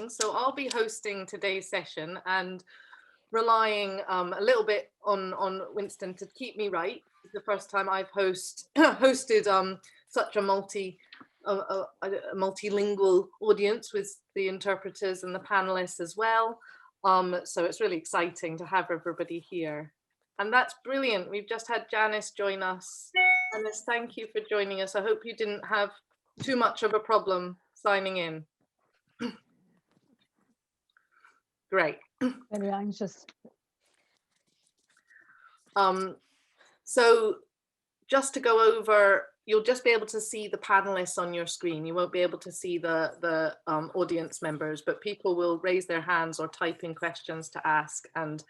morning. So I'll be hosting today's session and relying a little bit on Winston to keep me right. It's the first time I've hosted such a multilingual audience with the interpreters and the panelists as well. So it's really exciting to have everybody here. And that's brilliant. We've just had Janis join us. Janis, thank you for joining us. I hope you didn't have too much of a problem signing in. Great. Very anxious. So just to go over, you'll just be able to see the panelists on your screen. You won't be able to see the audience members, but people will raise their hands or type in questions to ask. And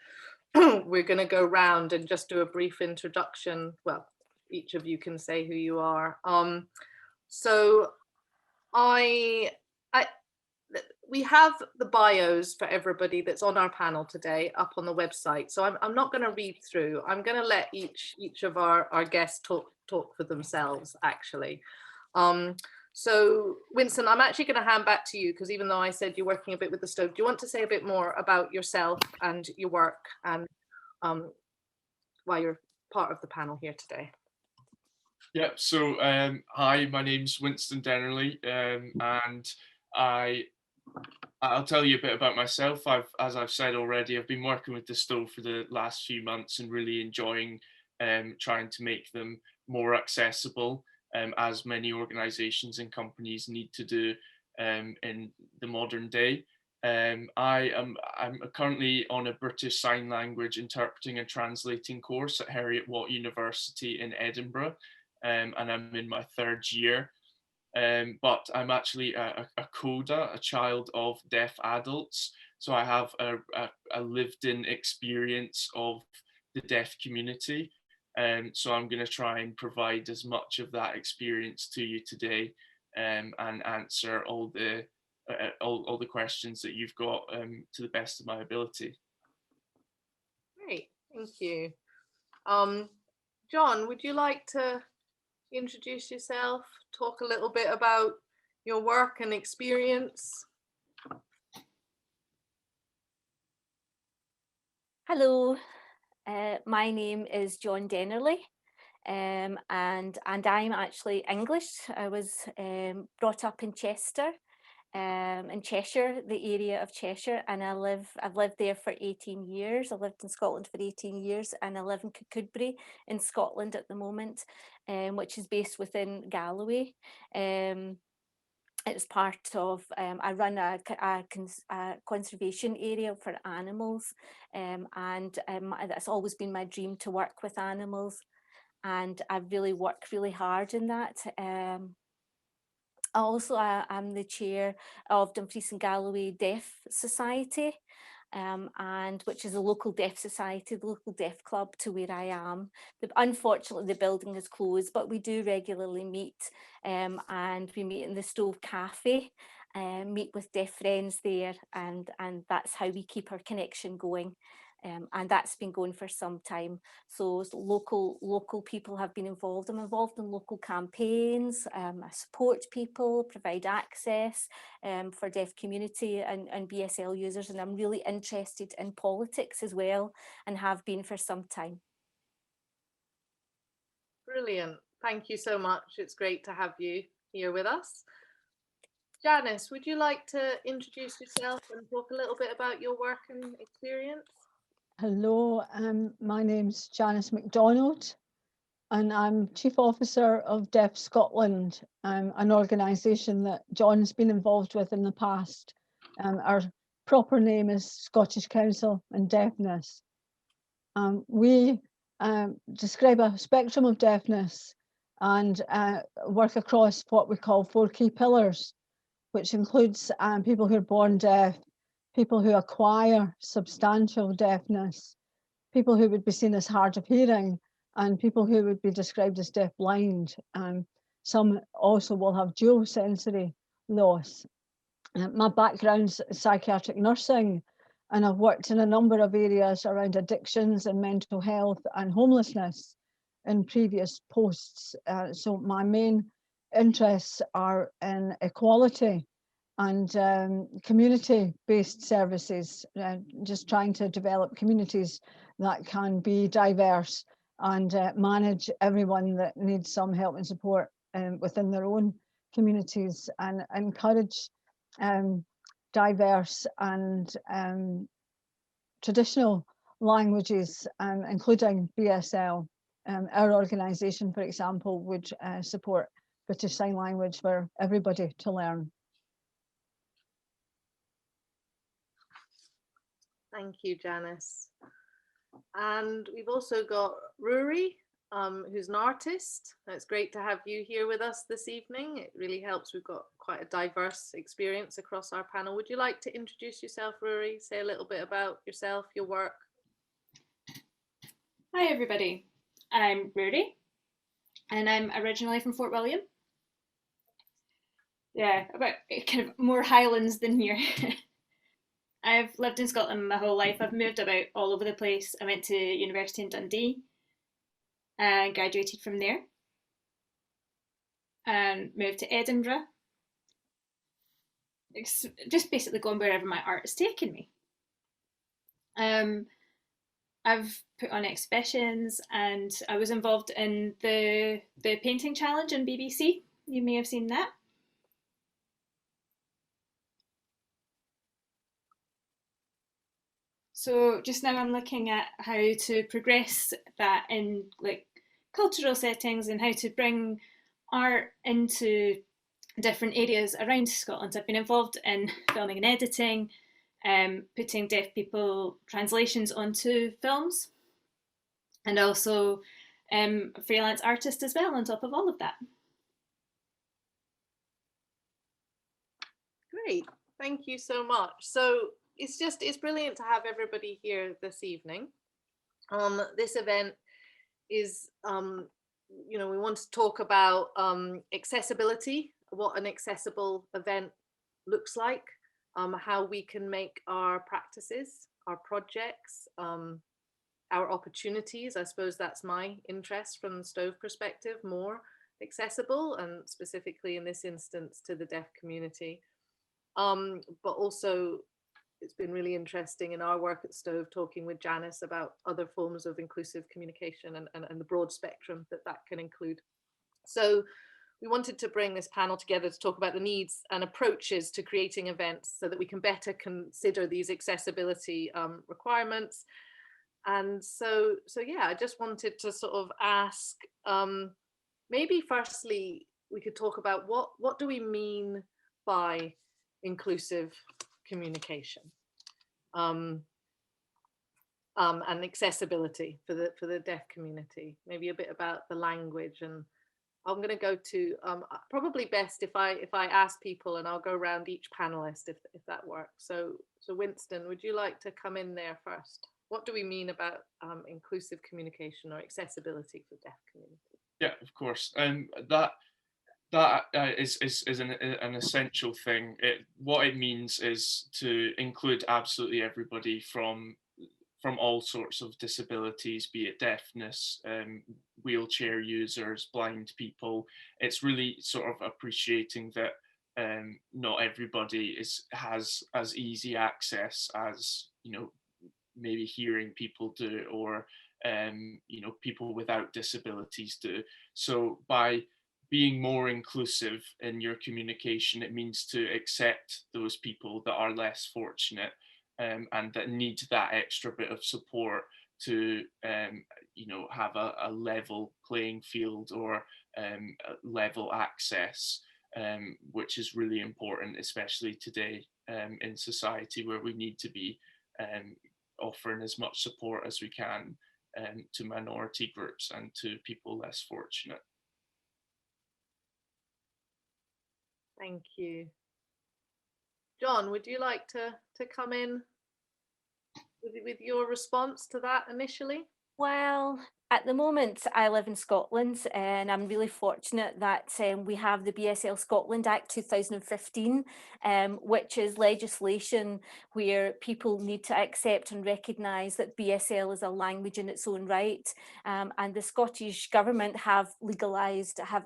we're going to go round and just do a brief introduction. Well, each of you can say who you are. So we have the bios for everybody that's on our panel today up on the website. So I'm not going to read through. I'm going to let each of our guests talk for themselves, actually. So Winston, I'm actually going to hand back to you, because even though I said you're working a bit with the stove, do you want to say a bit more about yourself and your work and why you're part of the panel here today? Yeah, so hi, my name's Winston Denerley, and I'll tell you a bit about myself. As I've said already, I've been working with the stove for the last few months and really enjoying trying to make them more accessible, as many organisations and companies need to do in the modern day. I'm currently on a British Sign Language interpreting and translating course at Heriot-Watt University in Edinburgh, and I'm in my third year. But I'm actually a coda, a child of deaf adults. So I have a lived-in experience of the deaf community. So I'm going to try and provide as much of that experience to you today, and answer all the questions that you've got to the best of my ability. Great, thank you. John, would you like to introduce yourself, talk a little bit about your work and experience? Hello, my name is John Denerley, and I'm actually English. I was brought up in Chester, in Cheshire, the area of Cheshire, and I've lived there for 18 years. I lived in Scotland for 18 years, and I live in Kirkcudbright in Scotland at the moment, which is based within Galloway. It's part of, I run a conservation area for animals, and that's always been my dream to work with animals, and I really work really hard in that. Also, I'm the chair of Dumfries and Galloway Deaf Society, and which is a local deaf society, the local deaf club to where I am. Unfortunately, the building is closed, but we do regularly meet, and we meet in the Stove Cafe, meet with deaf friends there, and that's how we keep our connection going. And that's been going for some time. So local people have been involved. I'm involved in local campaigns. I support people, provide access for deaf community and BSL users. And I'm really interested in politics as well, and have been for some time. Brilliant. Thank you so much. It's great to have you here with us. Janis, would you like to introduce yourself and talk a little bit about your work and experience? Hello, my name's Janis McDonald, and I'm Chief Officer of Deaf Scotland, an organisation that John's been involved with in the past. Our proper name is Scottish Council on Deafness. We describe a spectrum of deafness and work across what we call 4 key pillars, which includes people who are born deaf, people who acquire substantial deafness, people who would be seen as hard of hearing, and people who would be described as deaf-blind. Some also will have dual sensory loss. My background's psychiatric nursing, and I've worked in a number of areas around addictions and mental health and homelessness in previous posts. So my main interests are in equality and community-based services, just trying to develop communities that can be diverse and manage everyone that needs some help and support within their own communities, and encourage diverse and traditional languages, including BSL. Our organisation, for example, would support British Sign Language for everybody to learn. Thank you, Janice. And we've also got Ruaridh, who's an artist. It's great to have you here with us this evening. It really helps. We've got quite a diverse experience across our panel. Would you like to introduce yourself, Ruaridh? Say a little bit about yourself, your work. Hi, everybody. I'm Ruaridh, and I'm originally from Fort William. Yeah, about kind of more Highlands than here. I've lived in Scotland my whole life. I've moved about all over the place. I went to university in Dundee and graduated from there, and moved to Edinburgh. It's just basically going wherever my art has taken me. I've put on exhibitions, and I was involved in the painting challenge on BBC. You may have seen that. So just now I'm looking at how to progress that in like cultural settings and how to bring art into different areas around Scotland. I've been involved in filming and editing, putting deaf people translations onto films, and also a freelance artist as well on top of all of that. Great, thank you so much. So it's brilliant to have everybody here this evening. This event is, we want to talk about accessibility, what an accessible event looks like, how we can make our practices, our projects, our opportunities, I suppose that's my interest from the Stove perspective, more accessible, and specifically in this instance to the deaf community. But also it's been really interesting in our work at Stove talking with Janice about other forms of inclusive communication and the broad spectrum that can include. So we wanted to bring this panel together to talk about the needs and approaches to creating events so that we can better consider these accessibility requirements. And so yeah, I just wanted to sort of ask, maybe firstly, we could talk about what do we mean by inclusive communication and accessibility for the deaf community, maybe a bit about the language. And I'm going to go to probably best if I ask people, and I'll go around each panelist if that works. So Winston, would you like to come in there first? What do we mean about inclusive communication or accessibility for deaf community? Yeah, of course. That is an essential thing. What it means is to include absolutely everybody from all sorts of disabilities, be it deafness, wheelchair users, blind people. It's really sort of appreciating that not everybody has as easy access as, maybe hearing people do, or people without disabilities do. So by being more inclusive in your communication, it means to accept those people that are less fortunate and that need that extra bit of support to have a level playing field or level access, which is really important, especially today in society, where we need to be offering as much support as we can to minority groups and to people less fortunate. Thank you. John, would you like to come in with your response to that initially? Well, at the moment, I live in Scotland, and I'm really fortunate that we have the BSL Scotland Act 2015, which is legislation where people need to accept and recognise that BSL is a language in its own right, and the Scottish Government have legalised, have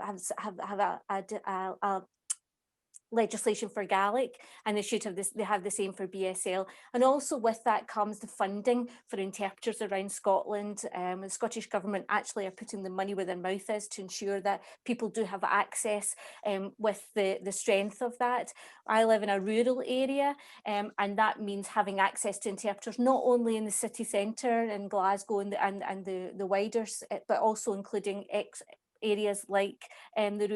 legislation for Gaelic, and they should have this, they have the same for BSL. And also with that comes the funding for interpreters around Scotland. The Scottish Government actually are putting the money where their mouth is to ensure that people do have access with the strength of that. I live in a rural area, and that means having access to interpreters not only in the city centre in Glasgow and the wider, but also including areas like the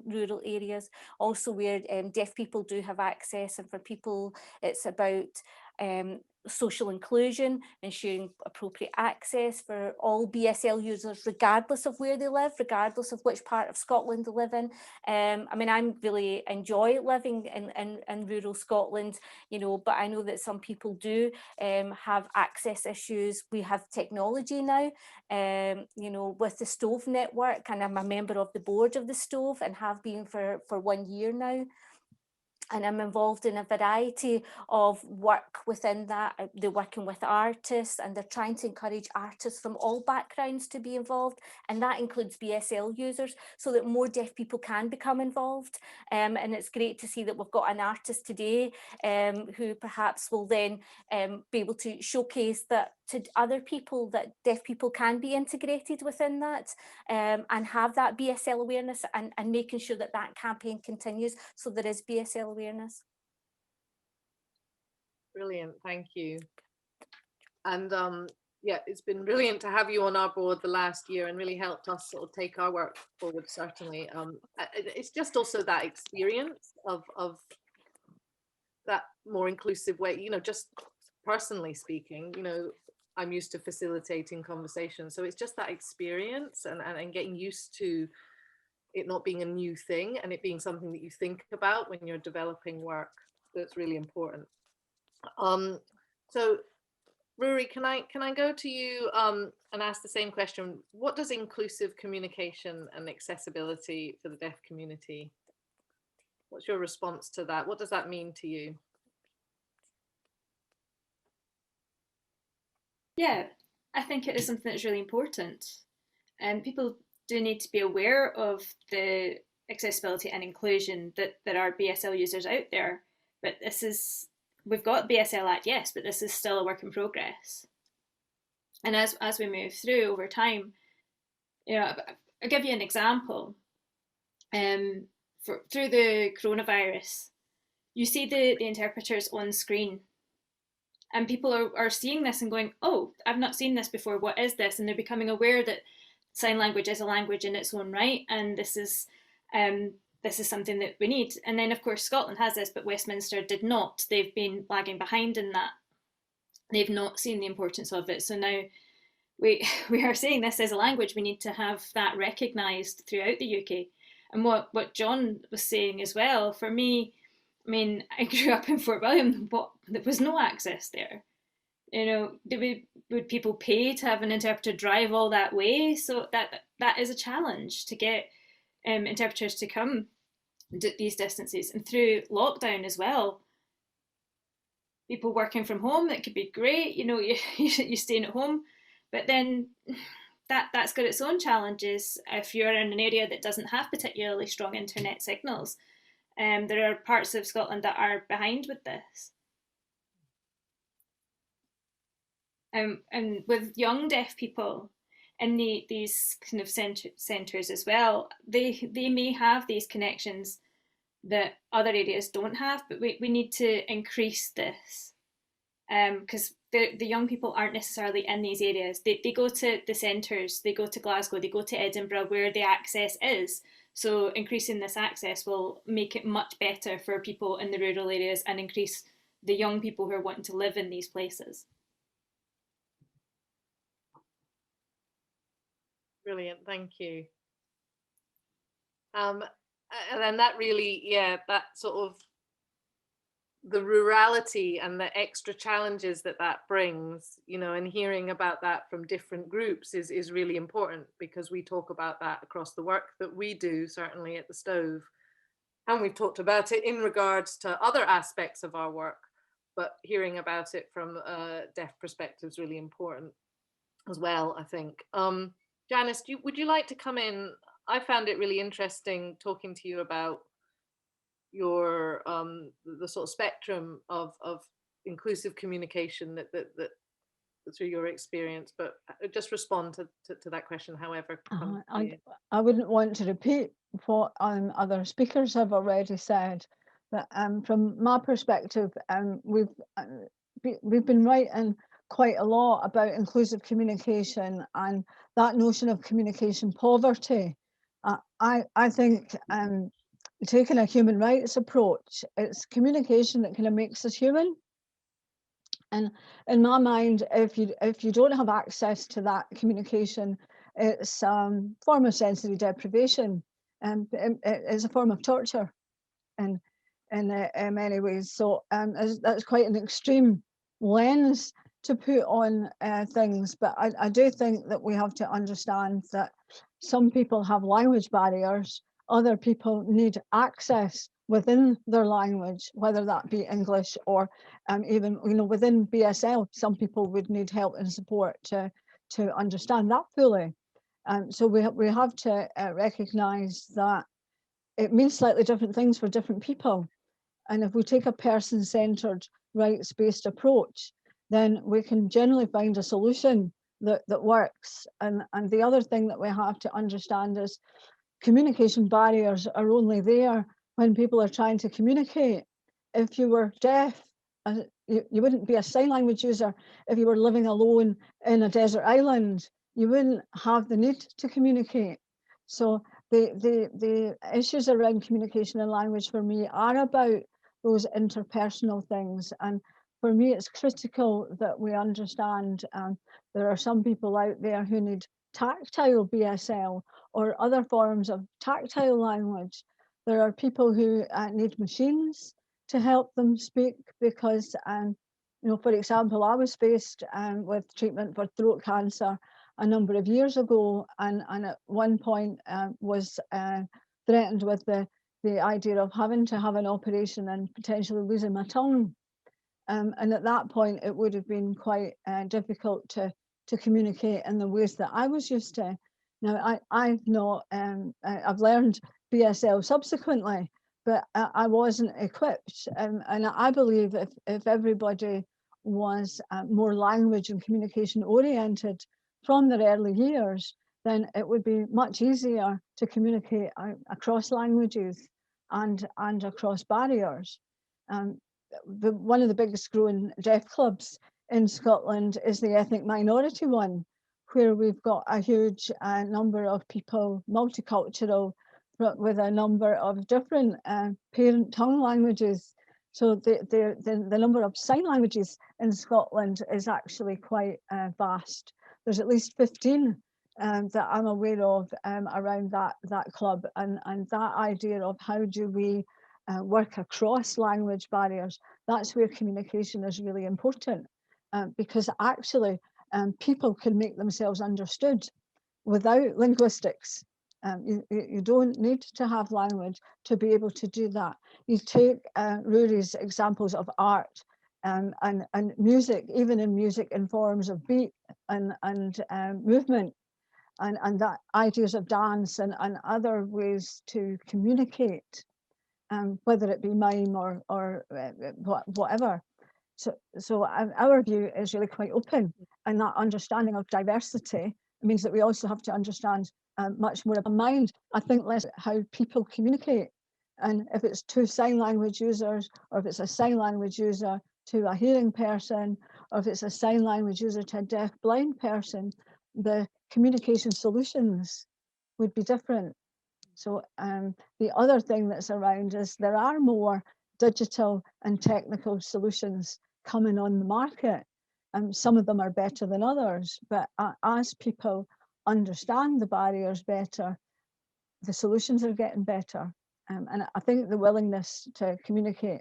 rural areas, also where deaf people do have access. And for people, it's about social inclusion, ensuring appropriate access for all BSL users, regardless of where they live, regardless of which part of Scotland they live in. I mean, I really enjoy living in rural Scotland, you know, but I know that some people do have access issues. We have technology now, you know, with the Stove Network, and I'm a member of the board of the Stove and have been for 1 year now. And I'm involved in a variety of work within that. They're working with artists, and they're trying to encourage artists from all backgrounds to be involved. And that includes BSL users, so that more deaf people can become involved. And it's great to see that we've got an artist today who perhaps will then be able to showcase that to other people, that deaf people can be integrated within that, and have that BSL awareness, and making sure that that campaign continues so there is BSL awareness. Brilliant, thank you. And yeah, it's been brilliant to have you on our board the last year, and really helped us sort of take our work forward, certainly. It's just also that experience of that more inclusive way, you know, just personally speaking, you know, I'm used to facilitating conversations, so it's just that experience and getting used to it not being a new thing, and it being something that you think about when you're developing work. That's really important. So Ruaridh, can I go to you and ask the same question? What does inclusive communication and accessibility for the deaf community, what's your response to that? What does that mean to you? Yeah, I think it is something that's really important. And people do need to be aware of the accessibility and inclusion that there are BSL users out there. But this is, we've got BSL Act, yes, but this is still a work in progress. And as we move through over time, you know, I'll give you an example. Through the coronavirus, you see the interpreters on screen, and people are seeing this and going, oh, I've not seen this before, what is this? And they're becoming aware that sign language is a language in its own right, and this is something that we need. And then of course Scotland has this, but Westminster did not. They've been lagging behind in that. They've not seen the importance of it. So now we are saying this as a language, we need to have that recognised throughout the UK. And what John was saying as well, for me, I mean, I grew up in Fort William, but there was no access there. You know, would people pay to have an interpreter drive all that way? So that is a challenge to get interpreters to come these distances. And through lockdown as well, people working from home, that could be great. You know, you're staying at home, but then that's got its own challenges. If you're in an area that doesn't have particularly strong internet signals, there are parts of Scotland that are behind with this. And with young deaf people in these kind of centres as well, they may have these connections that other areas don't have, but we need to increase this, because the young people aren't necessarily in these areas. They go to the centres, they go to Glasgow, they go to Edinburgh, where the access is. So increasing this access will make it much better for people in the rural areas and increase the young people who are wanting to live in these places. Brilliant, thank you. And then that really, yeah, that sort of the rurality and the extra challenges that brings, you know, and hearing about that from different groups is really important, because we talk about that across the work that we do, certainly at the Stove. And we've talked about it in regards to other aspects of our work, but hearing about it from a deaf perspective is really important as well, I think. Janis, would you like to come in? I found it really interesting talking to you about your the sort of spectrum of inclusive communication that through your experience, but just respond to that question however comes to you. I wouldn't want to repeat what other speakers have already said, but from my perspective, we've been writing quite a lot about inclusive communication and that notion of communication poverty. I think taking a human rights approach, it's communication that kind of makes us human. And in my mind, if you don't have access to that communication, it's a form of sensory deprivation, and it's a form of torture, and in many ways. So that's quite an extreme lens to put on things. But I do think that we have to understand that some people have language barriers, other people need access within their language, whether that be English or even within BSL, some people would need help and support to understand that fully. So we have to recognise that it means slightly different things for different people. And if we take a person-centred, rights-based approach, then we can generally find a solution that works. And the other thing that we have to understand is communication barriers are only there when people are trying to communicate. If you were deaf, you wouldn't be a sign language user. If you were living alone in a desert island, you wouldn't have the need to communicate. So the issues around communication and language for me are about those interpersonal things. And for me, it's critical that we understand there are some people out there who need tactile BSL or other forms of tactile language. There are people who need machines to help them speak because, for example, I was faced with treatment for throat cancer a number of years ago, and at one point was threatened with the idea of having to have an operation and potentially losing my tongue. And at that point, it would have been quite difficult to communicate in the ways that I was used to. Now, I've learned BSL subsequently, but I wasn't equipped. And I believe if everybody was more language and communication oriented from their early years, then it would be much easier to communicate across languages and across barriers. One of the biggest growing deaf clubs in Scotland is the ethnic minority one, where we've got a huge number of people, multicultural, with a number of different parent tongue languages. So the number of sign languages in Scotland is actually quite vast. There's at least 15 that I'm aware of around that club, and that idea of how do we work across language barriers, that's where communication is really important, because actually people can make themselves understood without linguistics. You don't need to have language to be able to do that. You take Ruaridh's examples of art and music, even in music in forms of beat and movement, and that ideas of dance and other ways to communicate, whether it be mime or whatever. So our view is really quite open, and that understanding of diversity means that we also have to understand much more of mind. I think less how people communicate, and if it's to sign language users, or if it's a sign language user to a hearing person, or if it's a sign language user to a deaf blind person, the communication solutions would be different. So the other thing that's around is there are more digital and technical solutions coming on the market. Some of them are better than others, but as people understand the barriers better, the solutions are getting better. And I think the willingness to communicate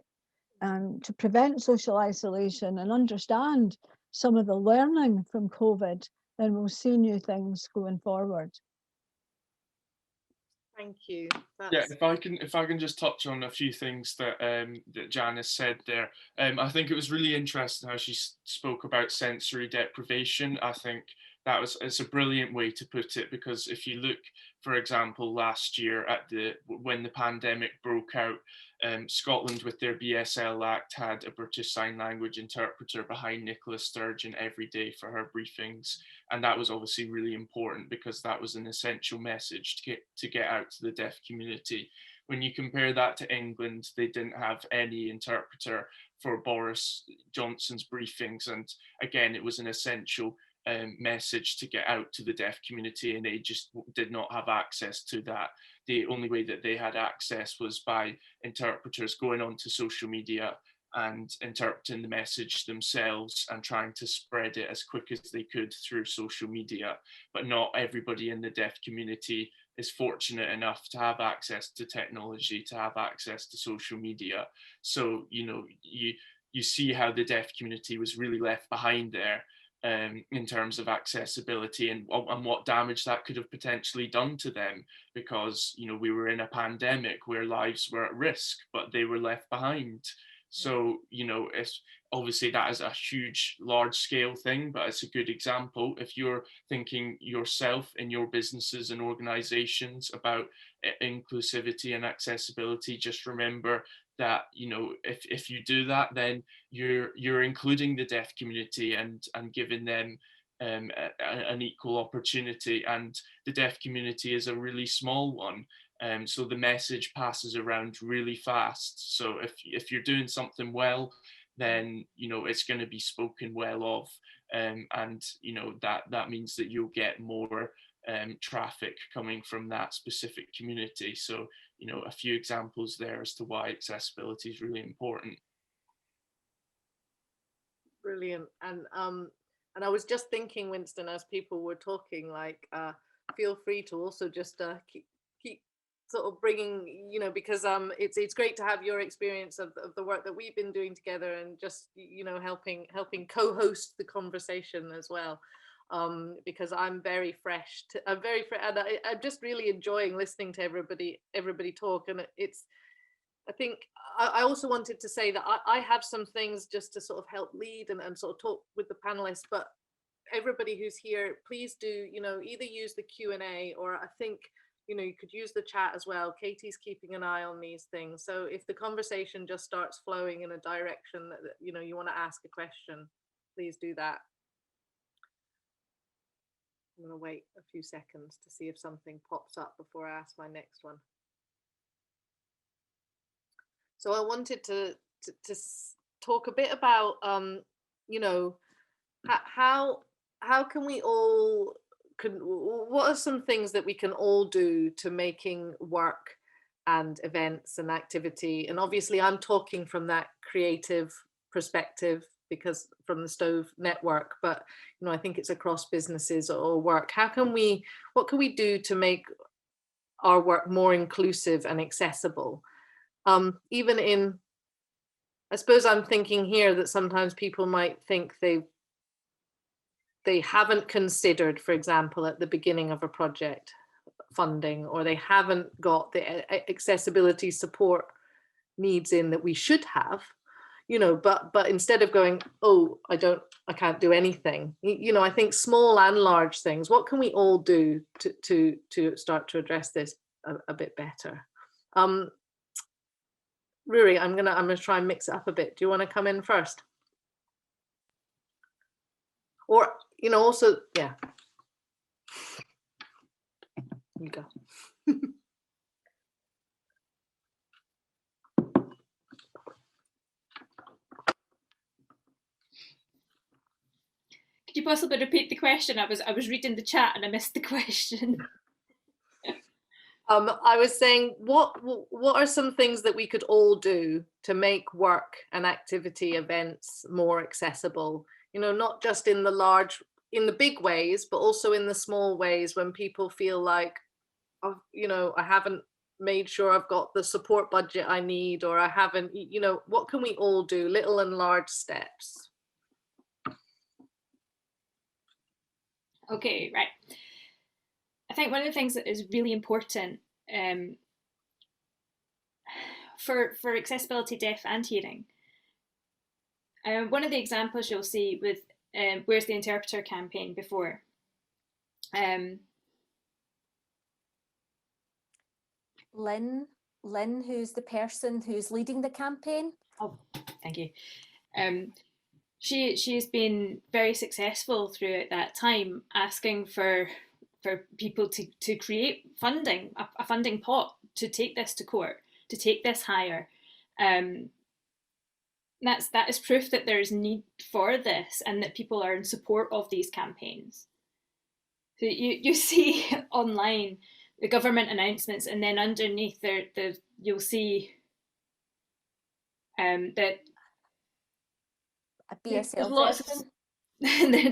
to prevent social isolation and understand some of the learning from COVID, then we'll see new things going forward. Thank you. Yeah, if I can just touch on a few things that that Janis said there. I think it was really interesting how she spoke about sensory deprivation. I think it's a brilliant way to put it, because if you look, for example, last year when the pandemic broke out, Scotland with their BSL Act had a British Sign Language interpreter behind Nicola Sturgeon every day for her briefings, and that was obviously really important because that was an essential message to get out to the deaf community. When you compare that to England, they didn't have any interpreter for Boris Johnson's briefings, and again, it was an essential message to get out to the deaf community, and they just did not have access to that. The only way that they had access was by interpreters going onto social media and interpreting the message themselves and trying to spread it as quick as they could through social media. But not everybody in the deaf community is fortunate enough to have access to technology, to have access to social media. So, you know, you see how the deaf community was really left behind there. In terms of accessibility, and what damage that could have potentially done to them, because, you know, we were in a pandemic where lives were at risk, but they were left behind. So, you know, it's obviously that is a huge, large scale thing, but it's a good example. If you're thinking yourself in your businesses and organizations about inclusivity and accessibility, just remember that, you know, if you do that, then you're including the deaf community and giving them an equal opportunity. And the deaf community is a really small one, so the message passes around really fast. So if you're doing something well, then, you know, it's going to be spoken well of, and, you know, that means that you'll get more traffic coming from that specific community. So, you know, a few examples there as to why accessibility is really important. Brilliant. And I was just thinking, Winston, as people were talking, like, feel free to also just keep sort of bringing, you know, because it's great to have your experience of the work that we've been doing together, and just, you know, helping co-host the conversation as well. Because I'm very fresh. And I'm just really enjoying listening to everybody talk. And I think I also wanted to say that I have some things just to sort of help lead and sort of talk with the panelists. But everybody who's here, please do, you know, either use the Q&A, or I think, you know, you could use the chat as well. Katie's keeping an eye on these things. So if the conversation just starts flowing in a direction that, you know, you want to ask a question, please do that. I'm going to wait a few seconds to see if something pops up before I ask my next one. So I wanted to talk a bit about, you know, how can we all, what are some things that we can all do to making work and events and activity? And obviously I'm talking from that creative perspective, because from the Stove Network, but, you know, I think it's across businesses or work. What can we do to make our work more inclusive and accessible? Even in, I suppose I'm thinking here that sometimes people might think they haven't considered, for example, at the beginning of a project, funding, or they haven't got the accessibility support needs in that we should have. You know, but instead of going, oh, I can't do anything, you know, I think small and large things, what can we all do to start to address this a bit better? Ruaridh, I'm gonna try and mix it up a bit. Do you want to come in first? Or, you know, also, yeah. You go. Could you possibly repeat the question? I was reading the chat and I missed the question. I was saying, what are some things that we could all do to make work and activity events more accessible? You know, not just in the big ways, but also in the small ways when people feel like, oh, you know, I haven't made sure I've got the support budget I need, or I haven't, you know, what can we all do? Little and large steps. Okay, right. I think one of the things that is really important for accessibility deaf and hearing, one of the examples you'll see with Where's the Interpreter campaign before, Lynn, who's the person who's leading the campaign. Oh, thank you. She's been very successful throughout that time, asking for people to create funding, a funding pot to take this to court, to take this higher. That is proof that there is need for this and that people are in support of these campaigns. So you see online the government announcements, and then underneath there you'll see that a BSL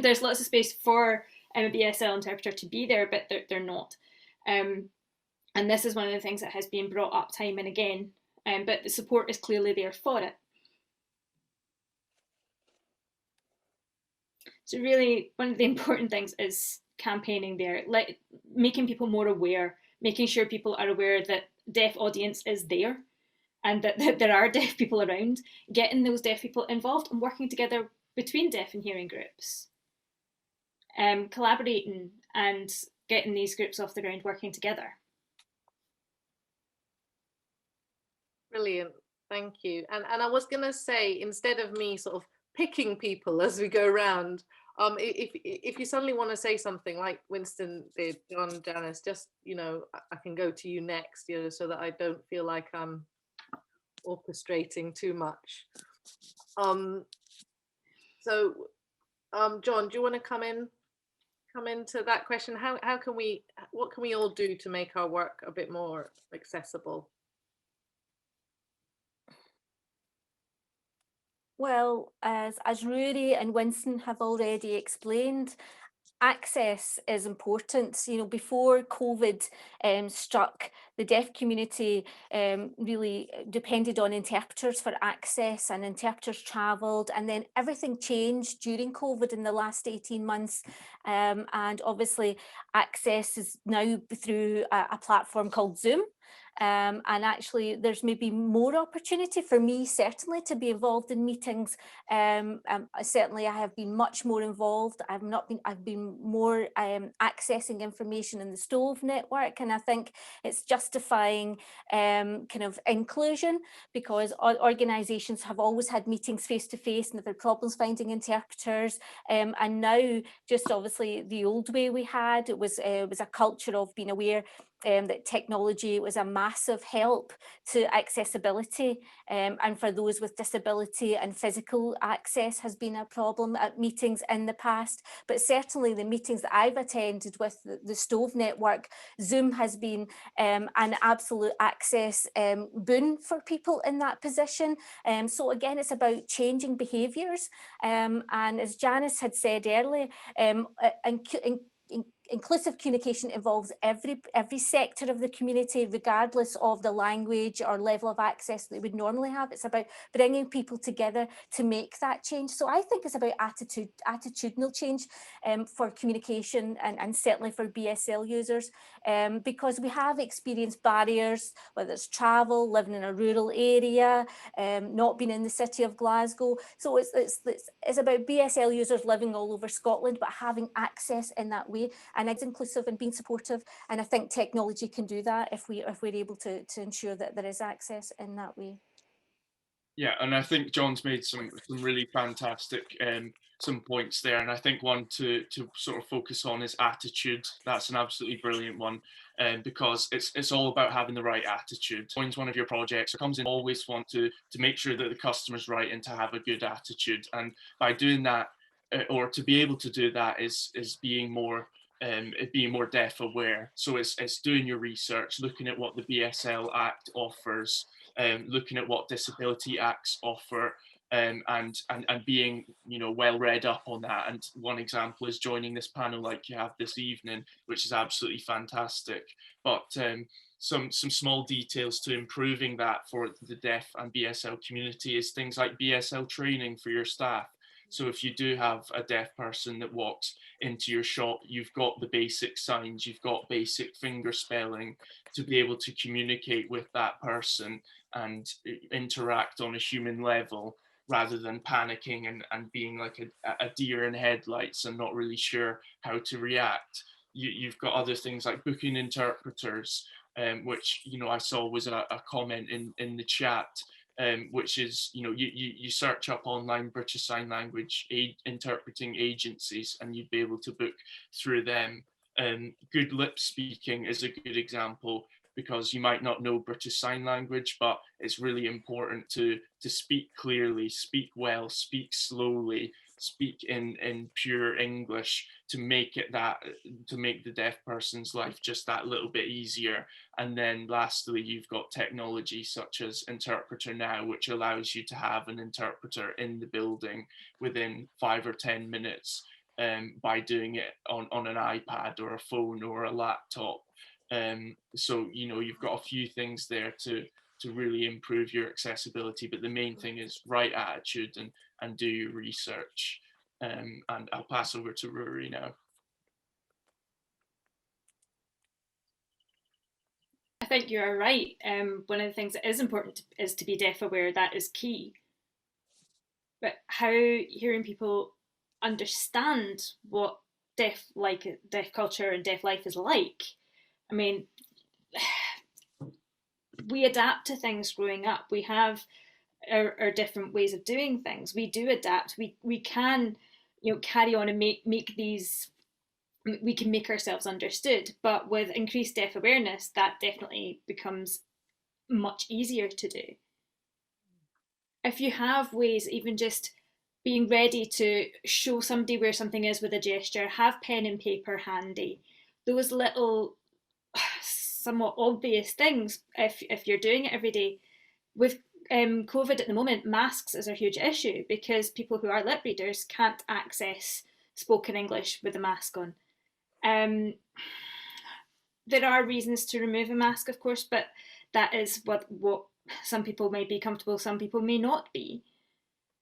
there's lots of space for a BSL interpreter to be there, but they're not. And this is one of the things that has been brought up time and again, but the support is clearly there for it. So really, one of the important things is campaigning there, making people more aware, making sure people are aware that deaf audience is there and that there are deaf people around, getting those deaf people involved and working together between deaf and hearing groups, collaborating and getting these groups off the ground working together. Brilliant, thank you. And I was going to say, instead of me sort of picking people as we go around, if you suddenly want to say something like Winston did, John, Janis, just, you know, I can go to you next, you know, so that I don't feel like I'm orchestrating too much. So John, do you want to come into that question? What can we all do to make our work a bit more accessible? Well, as Ruaridh and Winston have already explained, access is important. You know, before COVID struck, the deaf community really depended on interpreters for access, and interpreters travelled, and then everything changed during COVID in the last 18 months. And obviously access is now through a platform called Zoom. And actually there's maybe more opportunity for me, certainly, to be involved in meetings. Certainly I have been much more involved. I've been more accessing information in the Stove network, and I think it's justifying kind of inclusion, because organisations have always had meetings face to face and they've had problems finding interpreters, and now just obviously the old way we had, it was a culture of being aware that technology was a massive help to accessibility, and for those with disability, and physical access has been a problem at meetings in the past. But certainly the meetings that I've attended with the Stove network, Zoom has been an absolute access boon for people in that position. So again, it's about changing behaviours, and as Janis had said earlier, inclusive communication involves every sector of the community, regardless of the language or level of access they would normally have. It's about bringing people together to make that change. So I think it's about attitudinal change for communication, and certainly for BSL users, because we have experienced barriers, whether it's travel, living in a rural area, not being in the city of Glasgow. So it's about BSL users living all over Scotland, but having access in that way. And it's inclusive and being supportive, and I think technology can do that if we're able to ensure that there is access in that way. Yeah, and I think John's made some really fantastic some points there, and I think one to sort of focus on is attitude. That's an absolutely brilliant one, because it's all about having the right attitude. Joins one of your projects, or comes in, always want to make sure that the customer's right and to have a good attitude, and by doing that, or to be able to do that, is being more deaf aware. So it's doing your research, looking at what the BSL Act offers, looking at what disability acts offer, and being, you know, well read up on that. And one example is joining this panel like you have this evening, which is absolutely fantastic. But some small details to improving that for the deaf and BSL community is things like BSL training for your staff. So if you do have a deaf person that walks into your shop, you've got the basic signs, you've got basic finger spelling to be able to communicate with that person and interact on a human level, rather than panicking and being like a deer in headlights and not really sure how to react. you've got other things like booking interpreters, which, you know, I saw was a comment in the chat, which is, you know, you search up online British Sign Language interpreting agencies, and you'd be able to book through them. Good lip speaking is a good example, because you might not know British Sign Language, but it's really important to speak clearly, speak well, speak slowly, speak in pure English, to make the deaf person's life just that little bit easier. And then lastly, you've got technology such as Interpreter Now, which allows you to have an interpreter in the building within 5 or 10 minutes, by doing it on an iPad or a phone or a laptop. So, you know, you've got a few things there to really improve your accessibility, but the main thing is right attitude and do your research. And I'll pass over to Ruaridh now. I think you're right. One of the things that is important is to be deaf aware. That is key. But how hearing people understand what deaf culture and deaf life is like. I mean, we adapt to things growing up. We have our different ways of doing things. We do adapt. We can, you know, carry on and make these. We can make ourselves understood. But with increased deaf awareness, that definitely becomes much easier to do. If you have ways, even just being ready to show somebody where something is with a gesture, have pen and paper handy. Those little, somewhat obvious things, if you're doing it every day. With COVID at the moment, masks is a huge issue, because people who are lip readers can't access spoken English with a mask on. There are reasons to remove a mask, of course, but that is what some people may be comfortable, some people may not be.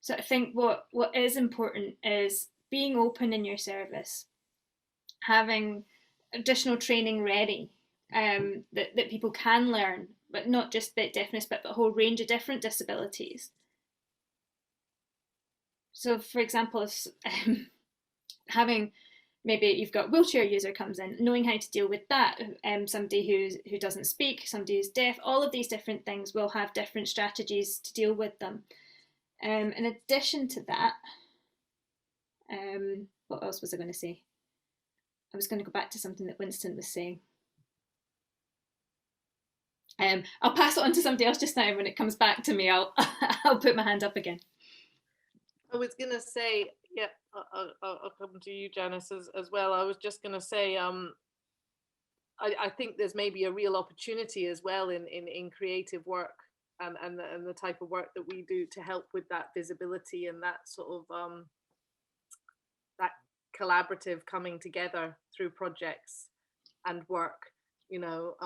So I think what is important is being open in your service, having additional training ready, that people can learn, but not just bit deafness, but a whole range of different disabilities. So, for example, if having, maybe you've got a wheelchair user comes in, knowing how to deal with that, somebody who doesn't speak, somebody who's deaf, all of these different things will have different strategies to deal with them. In addition to that, what else was I going to say? I was going to go back to something that Winston was saying. I'll pass it on to somebody else just now. When it comes back to me, I'll put my hand up again. I was going to say, yeah, I'll come to you, Janis, as well. I was just going to say, I think there's maybe a real opportunity as well in creative work and the type of work that we do to help with that visibility and that sort of that collaborative coming together through projects and work, you know,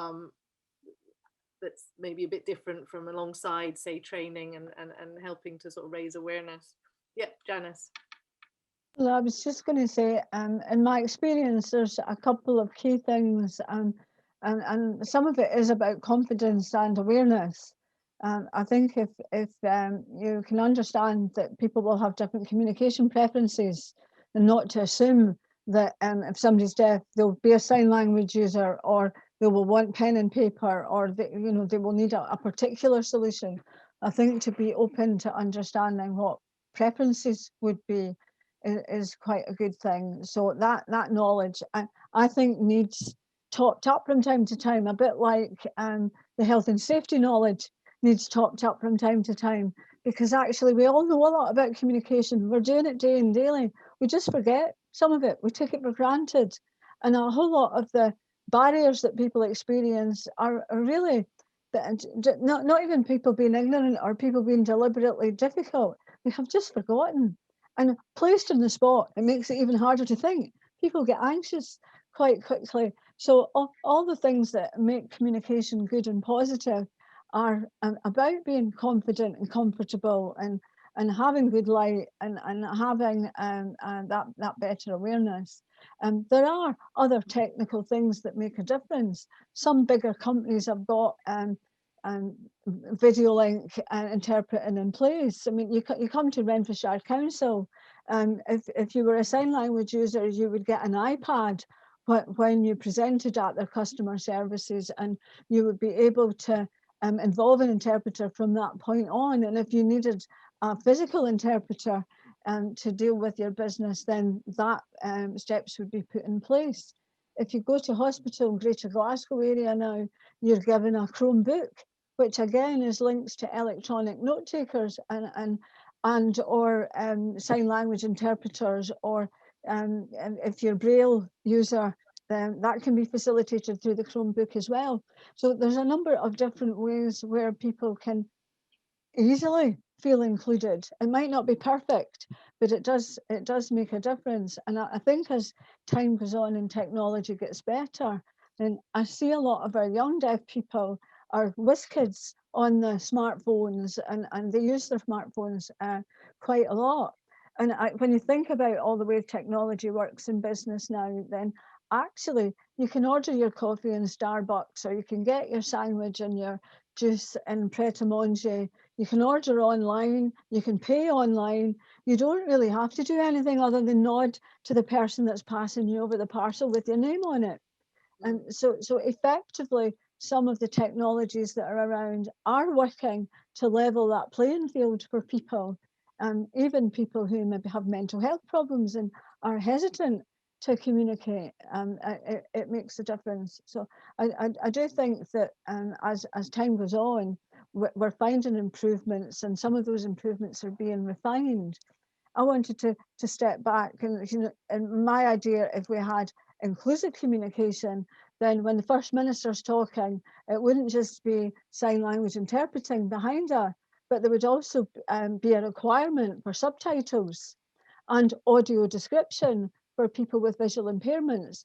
that's maybe a bit different from alongside, say, training and helping to sort of raise awareness. Yeah, Janis. Well, I was just going to say, in my experience, there's a couple of key things, and some of it is about confidence and awareness. I think if you can understand that people will have different communication preferences, and not to assume that if somebody's deaf, they'll be a sign language user, or they will want pen and paper, or they will need a particular solution. I think to be open to understanding what preferences would be is quite a good thing. So that knowledge, I think, needs topped up from time to time, a bit like the health and safety knowledge needs topped up from time to time, because actually we all know a lot about communication. We're doing it day and daily. We just forget some of it. We take it for granted. And a whole lot of the barriers that people experience are really not even people being ignorant or people being deliberately difficult. We have just forgotten. And placed on the spot, it makes it even harder to think. People get anxious quite quickly. So all the things that make communication good and positive are about being confident and comfortable and having good light and having that better awareness. There are other technical things that make a difference. Some bigger companies have got video link interpreting in place. I mean, you come to Renfrewshire Council, if you were a sign language user, you would get an iPad when you presented at their customer services, and you would be able to involve an interpreter from that point on. And if you needed a physical interpreter to deal with your business, then that steps would be put in place. If you go to hospital, Greater Glasgow area now, you're given a Chromebook, which again is linked to electronic note takers and or sign language interpreters, or if you're Braille user, then that can be facilitated through the Chromebook as well. So there's a number of different ways where people can easily feel included. It might not be perfect, but it does make a difference. And I think as time goes on and technology gets better, then I see a lot of our young deaf people are whiz kids on the smartphones, and they use their smartphones quite a lot. And when you think about all the way technology works in business now, then actually you can order your coffee in Starbucks, or you can get your sandwich and your juice in Pret-a-Manger. You can order online, you can pay online. You don't really have to do anything other than nod to the person that's passing you over the parcel with your name on it. And so effectively, some of the technologies that are around are working to level that playing field for people, even people who maybe have mental health problems and are hesitant to communicate. It makes a difference. So I do think that as time goes on, we're finding improvements, and some of those improvements are being refined. I wanted to step back, and and my idea, if we had inclusive communication, then when the First Minister's talking, it wouldn't just be sign language interpreting behind her, but there would also be a requirement for subtitles and audio description for people with visual impairments,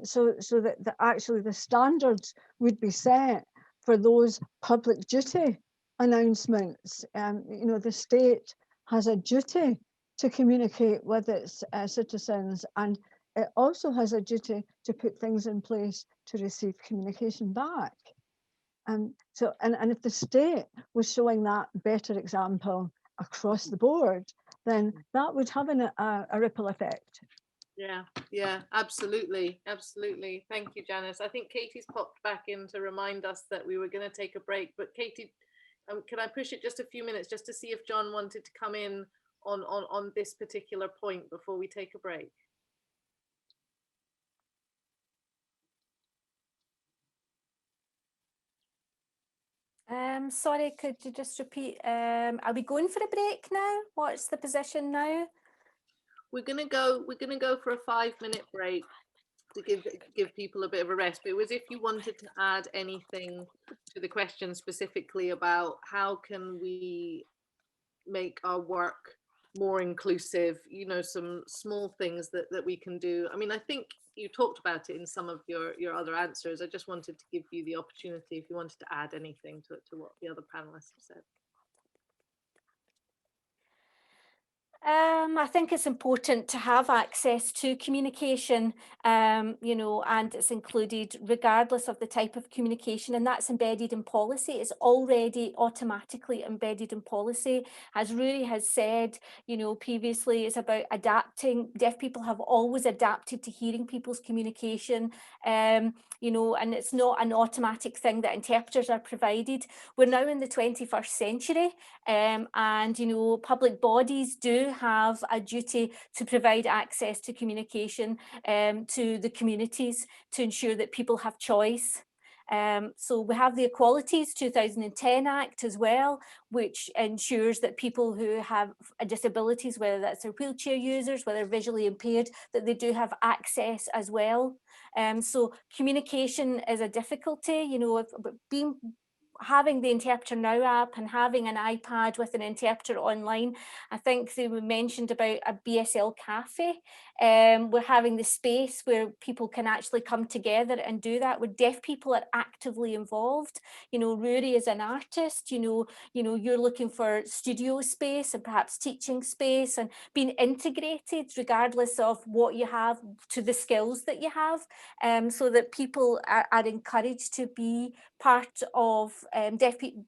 so that actually the standards would be set for those public duty announcements. The state has a duty to communicate with its citizens, and it also has a duty to put things in place to receive communication back. And if the state was showing that better example across the board, then that would have a ripple effect. Yeah, absolutely. Thank you, Janice. I think Katie's popped back in to remind us that we were going to take a break, but Katie, can I push it just a few minutes just to see if John wanted to come in on this particular point before we take a break? Sorry, could you just repeat? Are we going for a break now? What's the position now? We're gonna go for a 5-minute break to give people a bit of a rest. But it was if you wanted to add anything to the question specifically about how can we make our work more inclusive, some small things that we can do. I mean, I think you talked about it in some of your other answers. I just wanted to give you the opportunity if you wanted to add anything to what the other panelists have said. I think it's important to have access to communication, and it's included regardless of the type of communication, and that's embedded in policy. It's already automatically embedded in policy. As Ruaridh has said, previously, it's about adapting. Deaf people have always adapted to hearing people's communication, and it's not an automatic thing that interpreters are provided. We're now in the 21st century, and public bodies do have a duty to provide access to communication to the communities to ensure that people have choice. So we have the Equalities 2010 Act as well, which ensures that people who have disabilities, whether that's their wheelchair users, whether visually impaired, that they do have access as well. So communication is a difficulty, having the Interpreter Now app and having an iPad with an interpreter online. I think they mentioned about a BSL cafe. We're having the space where people can actually come together and do that, where deaf people are actively involved. Ruaridh is an artist, you're looking for studio space and perhaps teaching space and being integrated regardless of what you have to the skills that you have, so that people are encouraged to be part of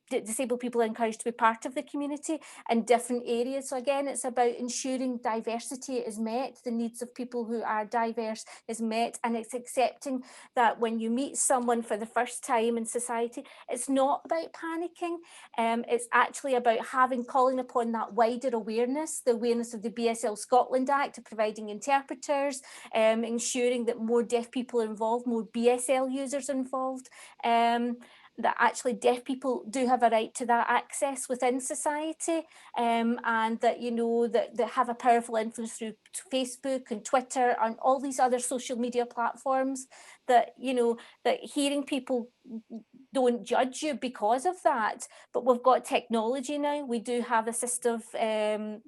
disabled people are encouraged to be part of the community in different areas. So again, it's about ensuring diversity is met, the needs of people who are diverse is met, and it's accepting that when you meet someone for the first time in society, it's not about panicking. It's actually about calling upon that wider awareness, the awareness of the BSL Scotland Act, of providing interpreters, ensuring that more deaf people are involved, more BSL users involved, that actually deaf people do have a right to that access within society, and that, you know, that they have a powerful influence through Facebook and Twitter and all these other social media platforms, that, you know, that hearing people don't judge you because of that. But we've got technology now. We do have assistive,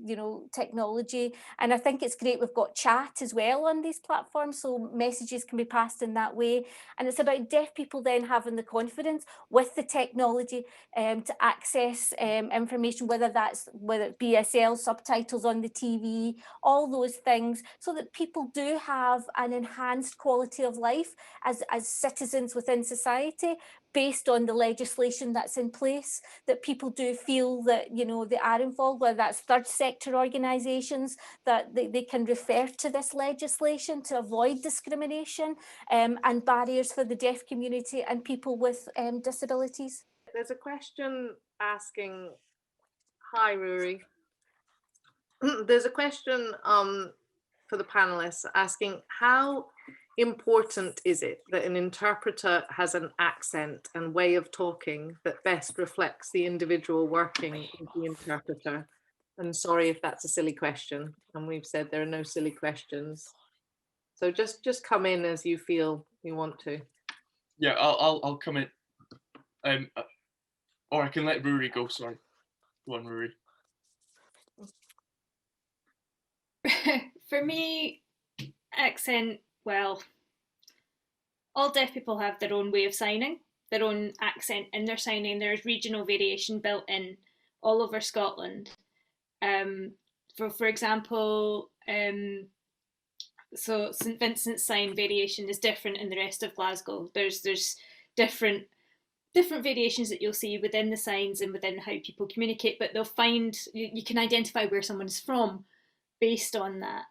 you know, technology. And I think it's great we've got chat as well on these platforms, so messages can be passed in that way. And it's about deaf people then having the confidence with the technology to access information, whether it's BSL subtitles on the TV, all those things, so that people do have an enhanced quality of life as citizens within society, based on the legislation that's in place, that people do feel that, you know, they are involved, whether that's third sector organisations, that they can refer to this legislation to avoid discrimination and barriers for the deaf community and people with disabilities. There's a question asking, hi Ruaridh. There's a question for the panelists asking, how important is it that an interpreter has an accent and way of talking that best reflects the individual working with the interpreter? And sorry if that's a silly question, and we've said there are no silly questions. So just come in as you feel you want to. Yeah, I'll come in. Or I can let Ruaridh go, sorry. Go on, Ruaridh. For me, accent, well, all deaf people have their own way of signing, their own accent in their signing. There's regional variation built in all over Scotland. For example, so St Vincent's sign variation is different in the rest of Glasgow. There's different variations that you'll see within the signs and within how people communicate, but they'll find you can identify where someone's from based on that.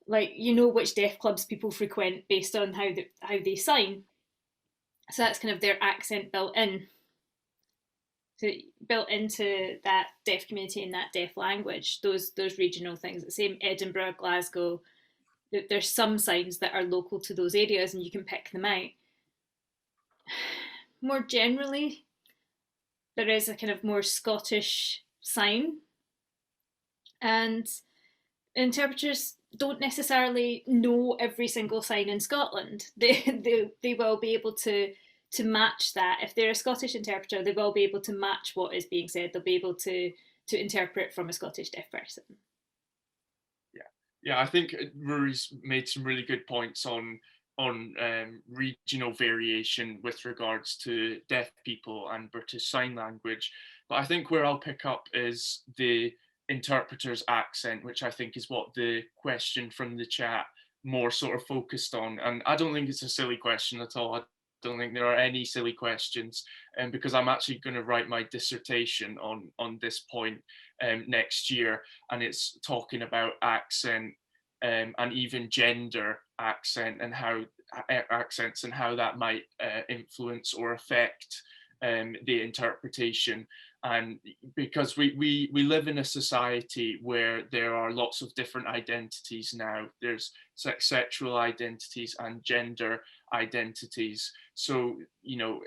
Like, you know which deaf clubs people frequent based on how they sign. So that's kind of their accent built in. So built into that deaf community and that deaf language, those regional things. The same Edinburgh, Glasgow, there's some signs that are local to those areas and you can pick them out. More generally, there is a kind of more Scottish sign, and interpreters don't necessarily know every single sign in Scotland. They will be able to match that. If they're a Scottish interpreter, they will be able to match what is being said. They'll be able to interpret from a Scottish deaf person. Yeah, I think Ruaridh's made some really good points on regional variation with regards to deaf people and British Sign Language. But I think where I'll pick up is the interpreter's accent, which I think is what the question from the chat more sort of focused on. And I don't think it's a silly question at all. I don't think there are any silly questions, because I'm actually going to write my dissertation on this point next year, and it's talking about accent and even gender accent and how accents and how that might influence or affect the interpretation. And because we live in a society where there are lots of different identities now, there's sexual identities and gender identities, so you know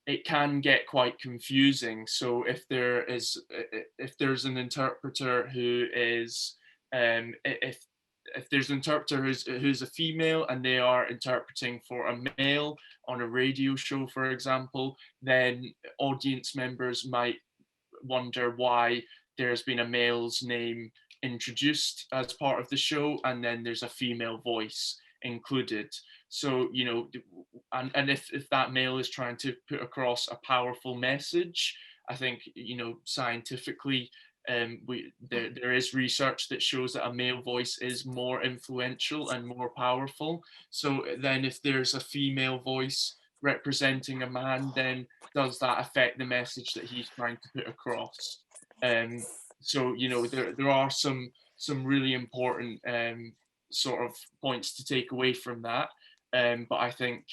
it can get quite confusing. So if there's an interpreter who is if there's an interpreter who's a female and they are interpreting for a male on a radio show, for example, then audience members might wonder why there's been a male's name introduced as part of the show and then there's a female voice included. So, you know, and if that male is trying to put across a powerful message, I think, you know, scientifically, there is research that shows that a male voice is more influential and more powerful. So then if there's a female voice representing a man, then does that affect the message that he's trying to put across? So, you know, there are some really important sort of points to take away from that. But I think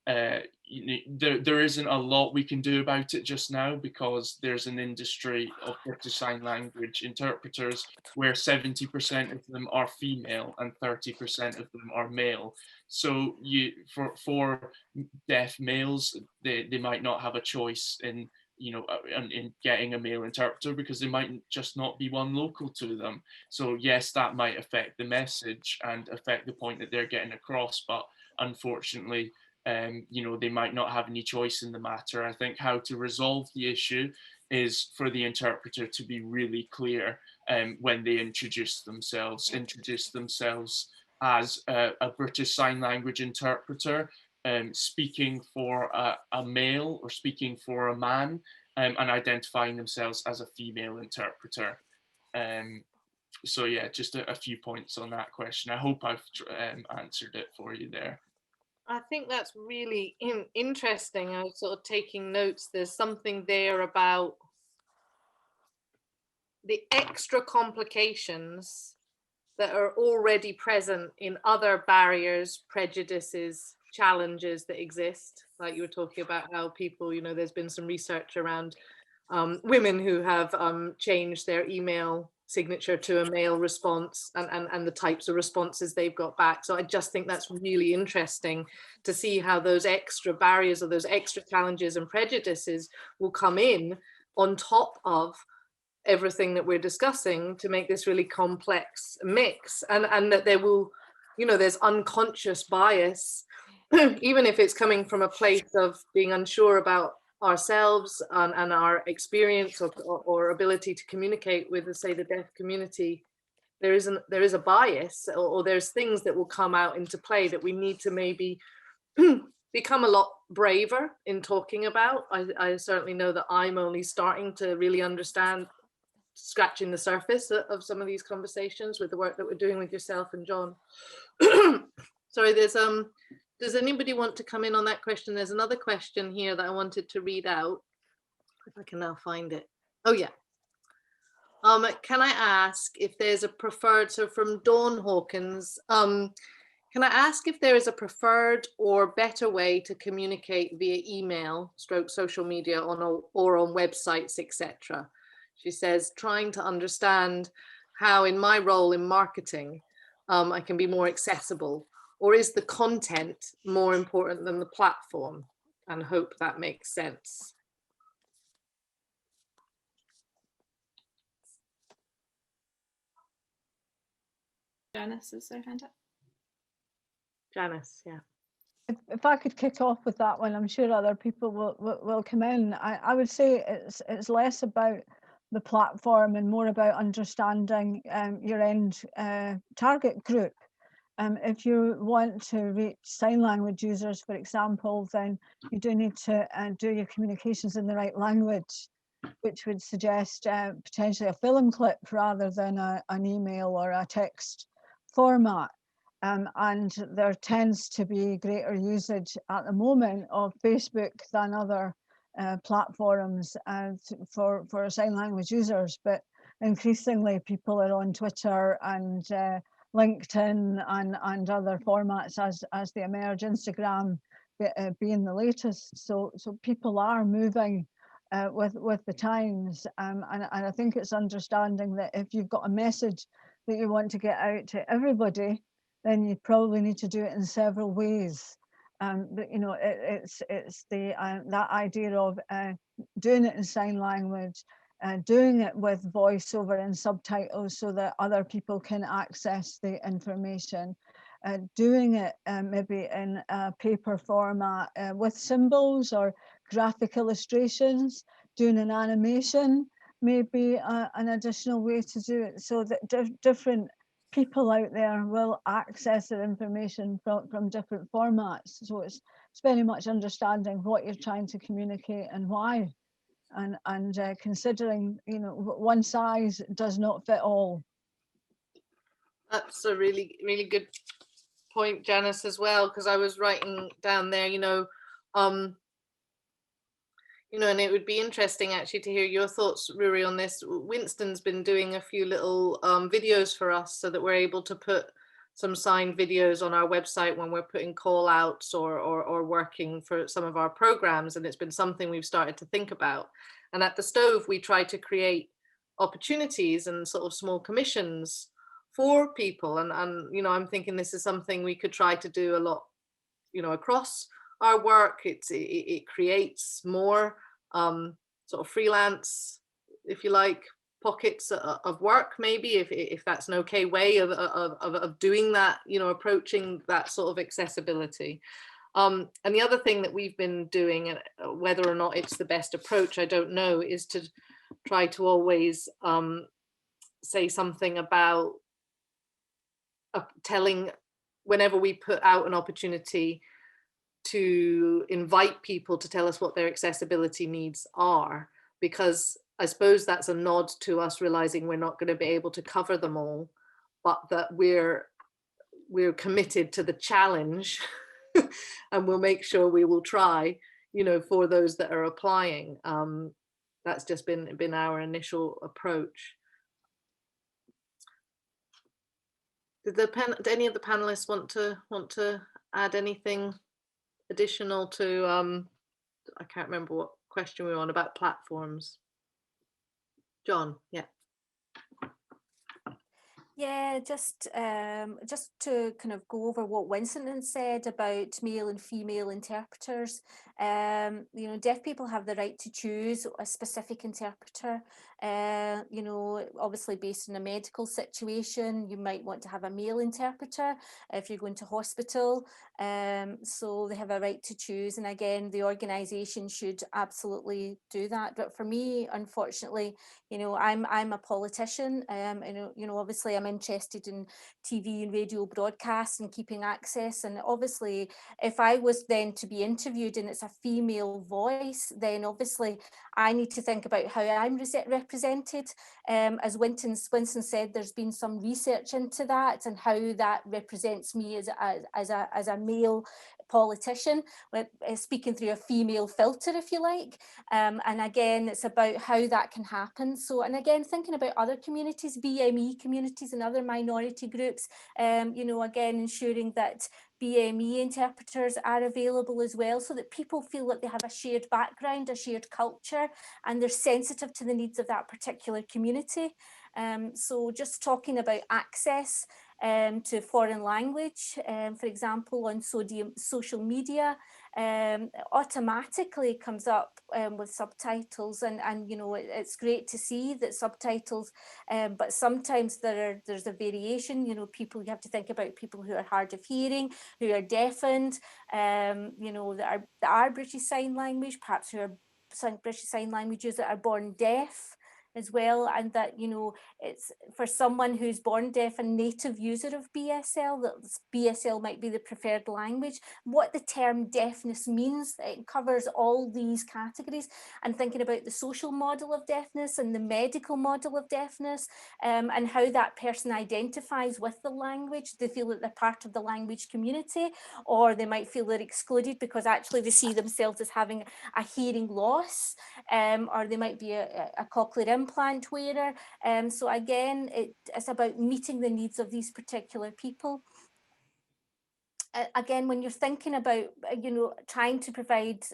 there isn't a lot we can do about it just now, because there's an industry of British Sign Language interpreters where 70% of them are female and 30% of them are male. So for deaf males, they might not have a choice in, you know, in getting a male interpreter, because there might just not be one local to them. So yes, that might affect the message and affect the point that they're getting across, but unfortunately, you know, they might not have any choice in the matter. I think how to resolve the issue is for the interpreter to be really clear when they introduce themselves as a British Sign Language interpreter, speaking for a male or speaking for a man, and identifying themselves as a female interpreter. So yeah, just a few points on that question. I hope I've answered it for you there. I think that's really interesting. I was sort of taking notes. There's something there about the extra complications that are already present in other barriers, prejudices, challenges that exist. Like you were talking about how people, you know, there's been some research around women who have changed their email signature to a male response, and the types of responses they've got back. So I just think that's really interesting to see how those extra barriers or those extra challenges and prejudices will come in on top of everything that we're discussing to make this really complex mix, and that there will, you know, there's unconscious bias, even if it's coming from a place of being unsure about ourselves and our experience or ability to communicate with, say, the deaf community. There is a bias, or there's things that will come out into play that we need to maybe become a lot braver in talking about. I certainly know that I'm only starting to really understand, scratching the surface of some of these conversations with the work that we're doing with yourself and John. Sorry, does anybody want to come in on that question? There's another question here that I wanted to read out, if I can now find it. Oh yeah. Can I ask if there's a preferred, so from Dawn Hawkins, can I ask if there is a preferred or better way to communicate via email, social media, or on websites, etc.? She says, trying to understand how in my role in marketing, I can be more accessible, or is the content more important than the platform? And hope that makes sense. Janis, is there a hand up? Janis, yeah. If I could kick off with that one, I'm sure other people will come in. I would say it's less about the platform and more about understanding your end target group. If you want to reach sign language users, for example, then you do need to do your communications in the right language, which would suggest potentially a film clip rather than an email or a text format. And there tends to be greater usage at the moment of Facebook than other platforms for sign language users, but increasingly people are on Twitter and LinkedIn and other formats as they emerge, Instagram being the latest. So people are moving with the times, and I think it's understanding that if you've got a message that you want to get out to everybody, then you probably need to do it in several ways. But you know, it's the that idea of doing it in sign language, doing it with voiceover and subtitles so that other people can access the information, doing it maybe in a paper format with symbols or graphic illustrations, doing an animation, maybe an additional way to do it, so that different people out there will access the information from different formats. So it's very much understanding what you're trying to communicate and why, and considering, you know, one size does not fit all. That's a really, really good point, Janis, as well, because I was writing down there, you know, You know, and it would be interesting actually to hear your thoughts, Ruaridh, on this. Winston's been doing a few little videos for us so that we're able to put some signed videos on our website when we're putting call outs or working for some of our programs. And it's been something we've started to think about. And at the Stove, we try to create opportunities and sort of small commissions for people. And you know, I'm thinking this is something we could try to do a lot, you know, across our work. It creates more sort of freelance, if you like, pockets of work, maybe, if that's an okay way of doing that, you know, approaching that sort of accessibility. And the other thing that we've been doing, and whether or not it's the best approach, I don't know, is to try to always say something about telling, whenever we put out an opportunity, to invite people to tell us what their accessibility needs are, because I suppose that's a nod to us realizing we're not going to be able to cover them all, but that we're committed to the challenge and we'll make sure we will try, you know, for those that are applying. That's just been our initial approach. Did any of the panelists want to add anything additional to I can't remember what question we were on about platforms. John, yeah. Yeah, just to kind of go over what Winston said about male and female interpreters. You know, deaf people have the right to choose a specific interpreter. You know, obviously based on a medical situation, you might want to have a male interpreter if you're going to hospital. So they have a right to choose, and again, the organisation should absolutely do that. But for me, unfortunately, you know, I'm a politician, and you know, obviously I'm interested in TV and radio broadcasts and keeping access. And obviously, if I was then to be interviewed and it's a female voice, then obviously I need to think about how I'm represented. As Winston said, there's been some research into that and how that represents me as a male politician, speaking through a female filter, if you like. And again, it's about how that can happen. So, and again, thinking about other communities, BME communities and other minority groups, you know, again, ensuring that BME interpreters are available as well, so that people feel that they have a shared background, a shared culture, and they're sensitive to the needs of that particular community. So just talking about access to foreign language, for example, on social media, automatically comes up with subtitles, and you know, it's great to see that subtitles, but sometimes there's a variation. You know, you have to think about people who are hard of hearing, who are deafened, you know, that are British Sign Language, perhaps who are British Sign Languages that are born deaf as well, and that, you know, it's for someone who's born deaf and native user of BSL, that BSL might be the preferred language. What the term deafness means, it covers all these categories, and thinking about the social model of deafness and the medical model of deafness, and how that person identifies with the language. They feel that they're part of the language community, or they might feel they're excluded because actually they see themselves as having a hearing loss, or they might be a cochlear implant wearer. So again, it's about meeting the needs of these particular people. Again, when you're thinking about, you know, trying to provide,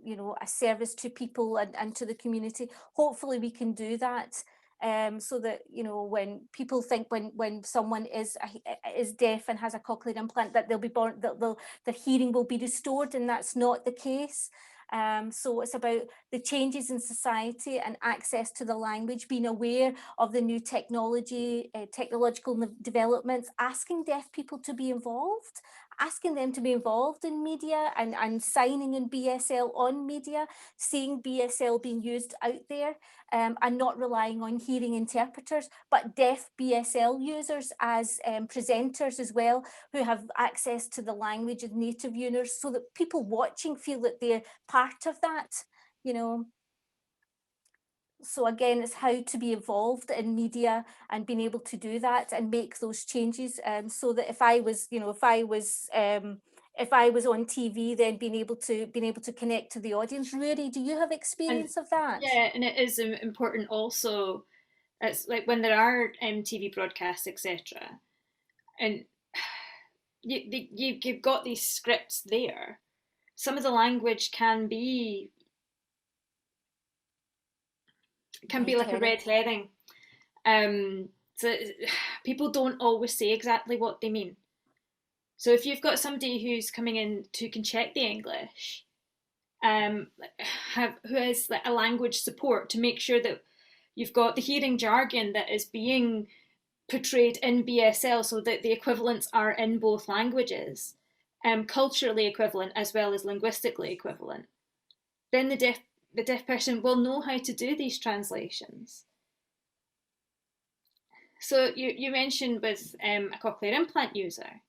you know, a service to people and to the community, hopefully we can do that. So that, you know, when people think when someone is deaf and has a cochlear implant, that they'll be born, that their hearing will be restored, and that's not the case. So it's about the changes in society and access to the language, being aware of the new technological developments, asking deaf people to be involved, asking them to be involved in media and signing in BSL on media, seeing BSL being used out there, and not relying on hearing interpreters, but deaf BSL users as presenters as well, who have access to the language of native users, so that people watching feel that they're part of that, you know. So again, it's how to be involved in media and being able to do that and make those changes, so that if I was, you know, if I was on TV, then being able to connect to the audience. Ruaridh, do you have experience of that? Yeah, and it is important also. It's like when there are TV broadcasts, etc., and you've got these scripts there. Some of the language can be like a red herring. So people don't always say exactly what they mean. So if you've got somebody who's coming in who can check the English, who has like a language support to make sure that you've got the hearing jargon that is being portrayed in BSL, so that the equivalents are in both languages, culturally equivalent as well as linguistically equivalent, then the deaf person will know how to do these translations. So you mentioned with a cochlear implant user,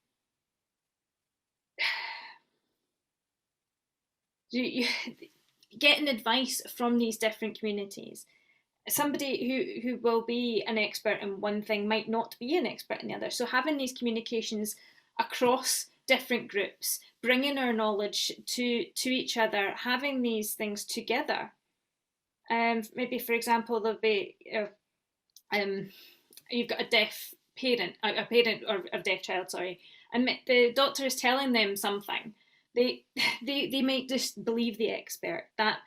you getting advice from these different communities. Somebody who will be an expert in one thing might not be an expert in the other. So having these communications across different groups, bringing our knowledge to each other, having these things together. Maybe, for example, there'll be you've got a deaf parent, a parent or a deaf child, sorry, and the doctor is telling them something. They might just believe the expert. That,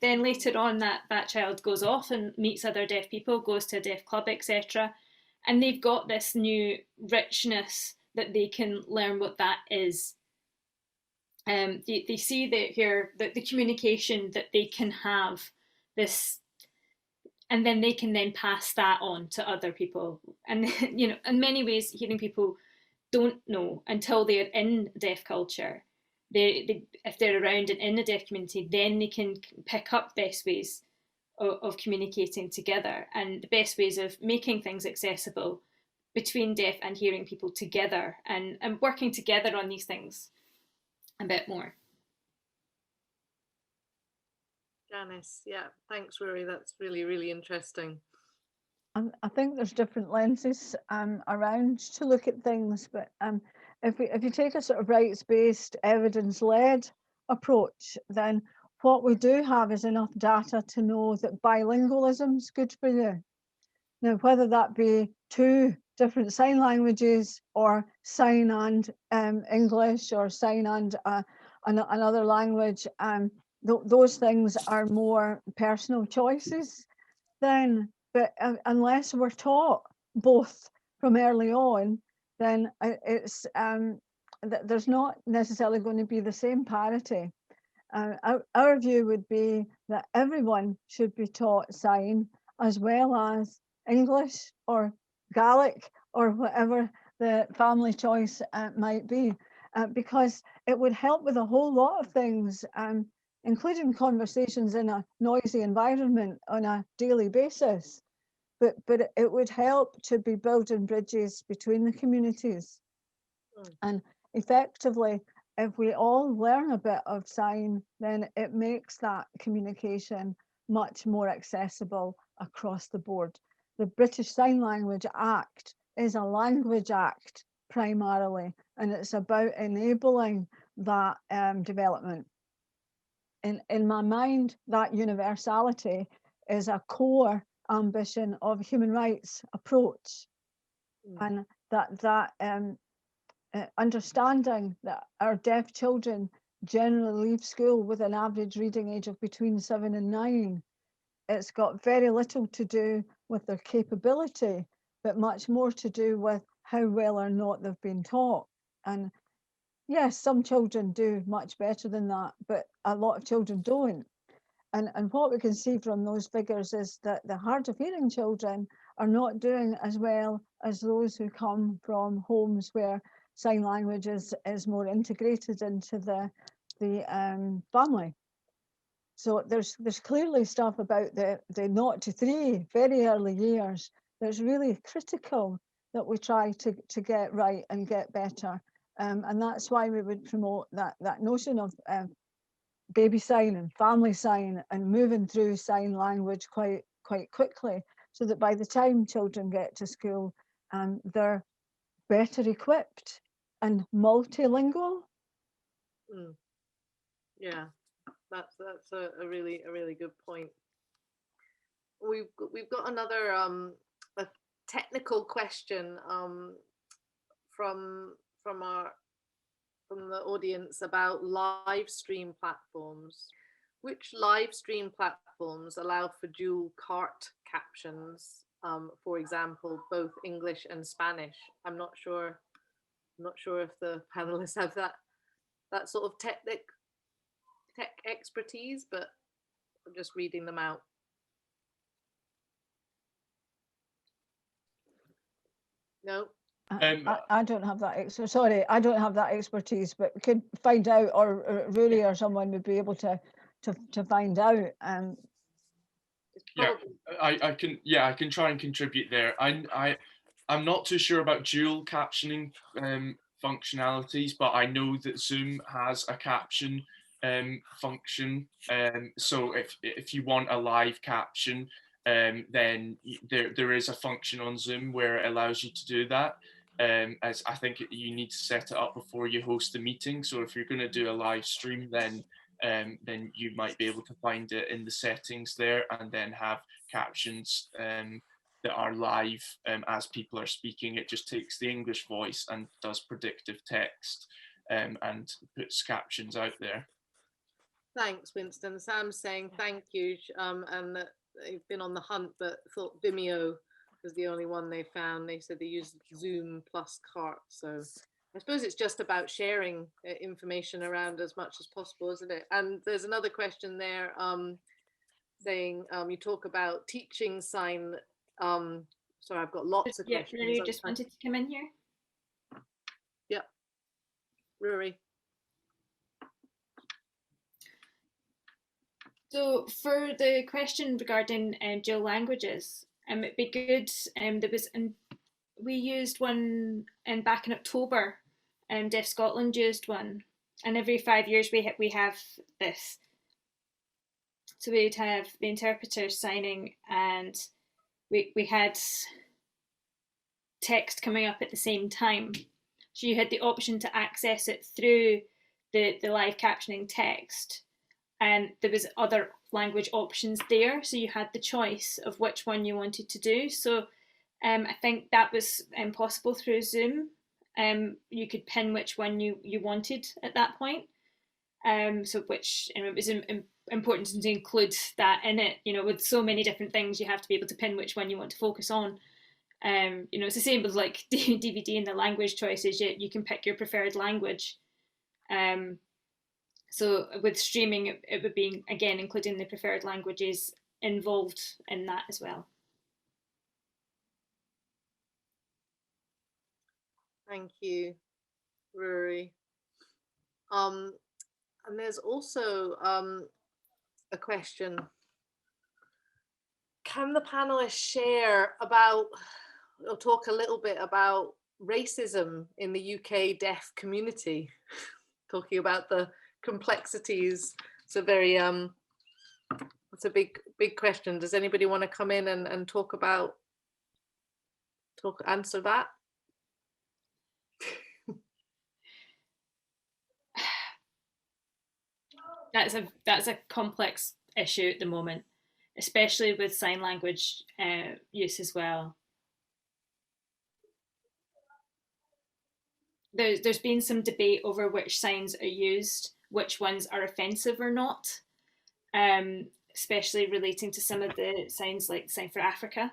then later on that child goes off and meets other deaf people, goes to a deaf club, etc. And they've got this new richness that they can learn what that is. They see the communication that they can have this, and then they can then pass that on to other people. And in many ways, hearing people don't know until they're in deaf culture. If they're around and in the deaf community, then they can pick up best ways of communicating together, and the best ways of making things accessible between deaf and hearing people together, and working together on these things a bit more. Janis, yeah, thanks, Ruaridh. That's really, really interesting. I think there's different lenses around to look at things, but if you take a sort of rights-based, evidence-led approach, then what we do have is enough data to know that bilingualism is good for you. Now, whether that be 2 different sign languages, or sign and English, or sign and another language, those things are more personal choices then. But unless we're taught both from early on, then it's there's not necessarily going to be the same parity. Our view would be that everyone should be taught sign as well as English or Gaelic or whatever the family choice might be, because it would help with a whole lot of things, including conversations in a noisy environment on a daily basis. But it would help to be building bridges between the communities. And effectively, if we all learn a bit of sign, then it makes that communication much more accessible across the board. The British Sign Language Act is a language act primarily, and it's about enabling that development. In my mind, that universality is a core ambition of human rights approach, and that understanding that our deaf children generally leave school with an average reading age of between 7 and 9. It's got very little to do with their capability, but much more to do with how well or not they've been taught. And yes, some children do much better than that, but a lot of children don't. And what we can see from those figures is that the hard of hearing children are not doing as well as those who come from homes where sign language is more integrated into the family. So there's clearly stuff about the 0 to 3 very early years that's really critical that we try to get right and get better. And that's why we would promote that notion of baby sign and family sign, and moving through sign language quite quickly, so that by the time children get to school, they're better equipped and multilingual. Mm. Yeah, that's a really good point. We've got another a technical question from the audience about live stream platforms. Which live stream platforms allow for dual cart captions? For example, both English and Spanish. I'm not sure if the panelists have that sort of tech expertise, but I'm just reading them out. No. I don't have that. Sorry, I don't have that expertise, but we could find out, or Ruaridh or someone would be able to find out. Yeah, I can try and contribute there. I'm not too sure about dual captioning functionalities, but I know that Zoom has a caption function. So if you want a live caption, then there is a function on Zoom where it allows you to do that. As I think you need to set it up before you host the meeting. So if you're going to do a live stream, then you might be able to find it in the settings there, and then have captions that are live as people are speaking. It just takes the English voice and does predictive text and puts captions out there. Thanks, Winston. Sam's saying thank you, and that they've been on the hunt, but thought Vimeo was the only one they found. They said they used Zoom plus Cart. So I suppose it's just about sharing information around as much as possible, isn't it? And there's another question there saying you talk about teaching sign. Sorry, I've got lots of questions. Ruaridh just wanted to come in here. Yep, Ruaridh. So for the question regarding dual languages, it'd be good. We used one back in October. Deaf Scotland used one, and every 5 years we have this. So we'd have the interpreters signing, and we had text coming up at the same time. So you had the option to access it through the live captioning text, and there was other language options there, so you had the choice of which one you wanted to do. So I think that was possible through Zoom. You could pin which one you wanted at that point. So which it was important to include that in it. You know, with so many different things, you have to be able to pin which one you want to focus on. You know, it's the same with like DVD and the language choices. You can pick your preferred language. So with streaming, it would be, again, including the preferred languages involved in that as well. Thank you, Ruaridh. And there's also a question. Can the panelists share about, or talk a little bit about racism in the UK deaf community? Talking about the complexities. It's a very it's a big question. Does anybody want to come in and answer that? That's a complex issue at the moment, especially with sign language use as well. There's been some debate over which signs are used, which ones are offensive or not, especially relating to some of the signs like the sign for Africa.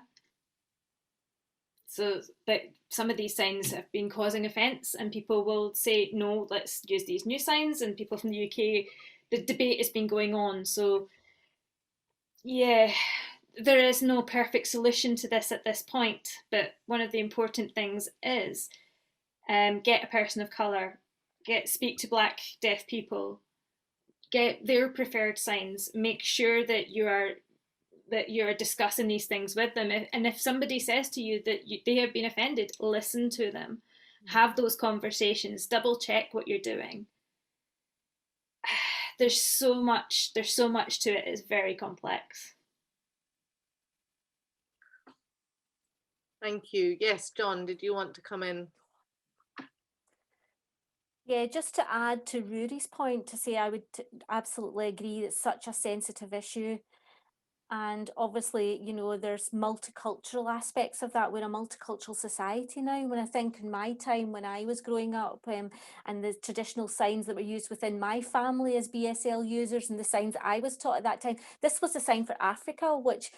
So that some of these signs have been causing offence, and people will say, no, let's use these new signs, and people from the UK, the debate has been going on. So yeah, there is no perfect solution to this at this point, but one of the important things is get a person of colour, speak to Black deaf people, get their preferred signs, make sure that you're discussing these things with them. And if somebody says to you that they have been offended, listen to them, have those conversations, double check what you're doing. There's so much to it. It's very complex. Thank you. Yes, John, did you want to come in? Yeah, just to add to Ruaridh's point, to say I would absolutely agree it's such a sensitive issue. And obviously, you know, there's multicultural aspects of that. We're a multicultural society now. When I think in my time when I was growing up, and the traditional signs that were used within my family as BSL users and the signs that I was taught at that time, this was a sign for Africa, which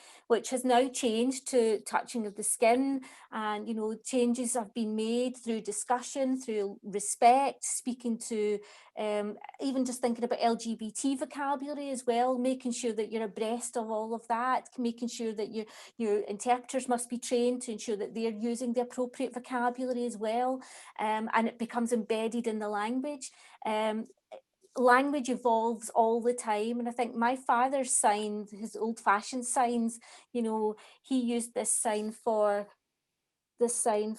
has now changed to touching of the skin. And, you know, changes have been made through discussion, through respect, speaking to even just thinking about LGBT vocabulary as well, making sure that you're abreast of all of that, making sure that your interpreters must be trained to ensure that they're using the appropriate vocabulary as well, and it becomes embedded in the language. Language evolves all the time, and I think my father's sign, his old-fashioned signs, you know, he used this sign for sorry,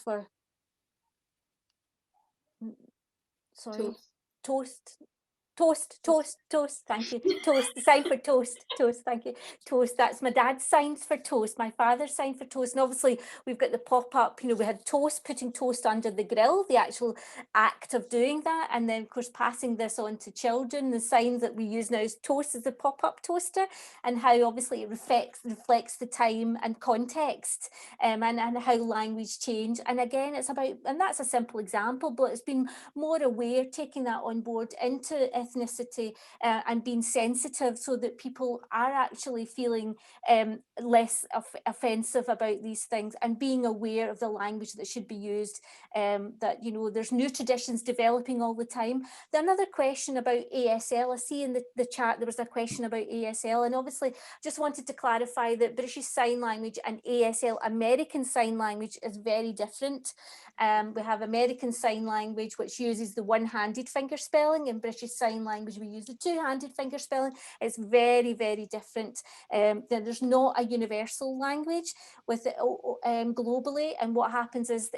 toast, thank you. Toast, the sign for toast, thank you. Toast, that's my dad's signs for toast, my father's sign for toast. And obviously we've got the pop-up, you know, we had toast, putting toast under the grill, the actual act of doing that. And then of course, passing this on to children, the sign that we use now is toast is the pop-up toaster, and how obviously it reflects the time and context, and how language change. And again, it's about, and that's a simple example, but it's been more aware, taking that on board into ethnicity, and being sensitive so that people are actually feeling less offensive about these things, and being aware of the language that should be used, that, you know, there's new traditions developing all the time. Another question about ASL, I see in the chat there was a question about ASL, and obviously just wanted to clarify that British Sign Language and ASL, American Sign Language, is very different. We have American Sign Language, which uses the one-handed finger spelling. In British Sign Language, we use the two-handed finger spelling. It's very, very different. There's not a universal language with it globally. And what happens is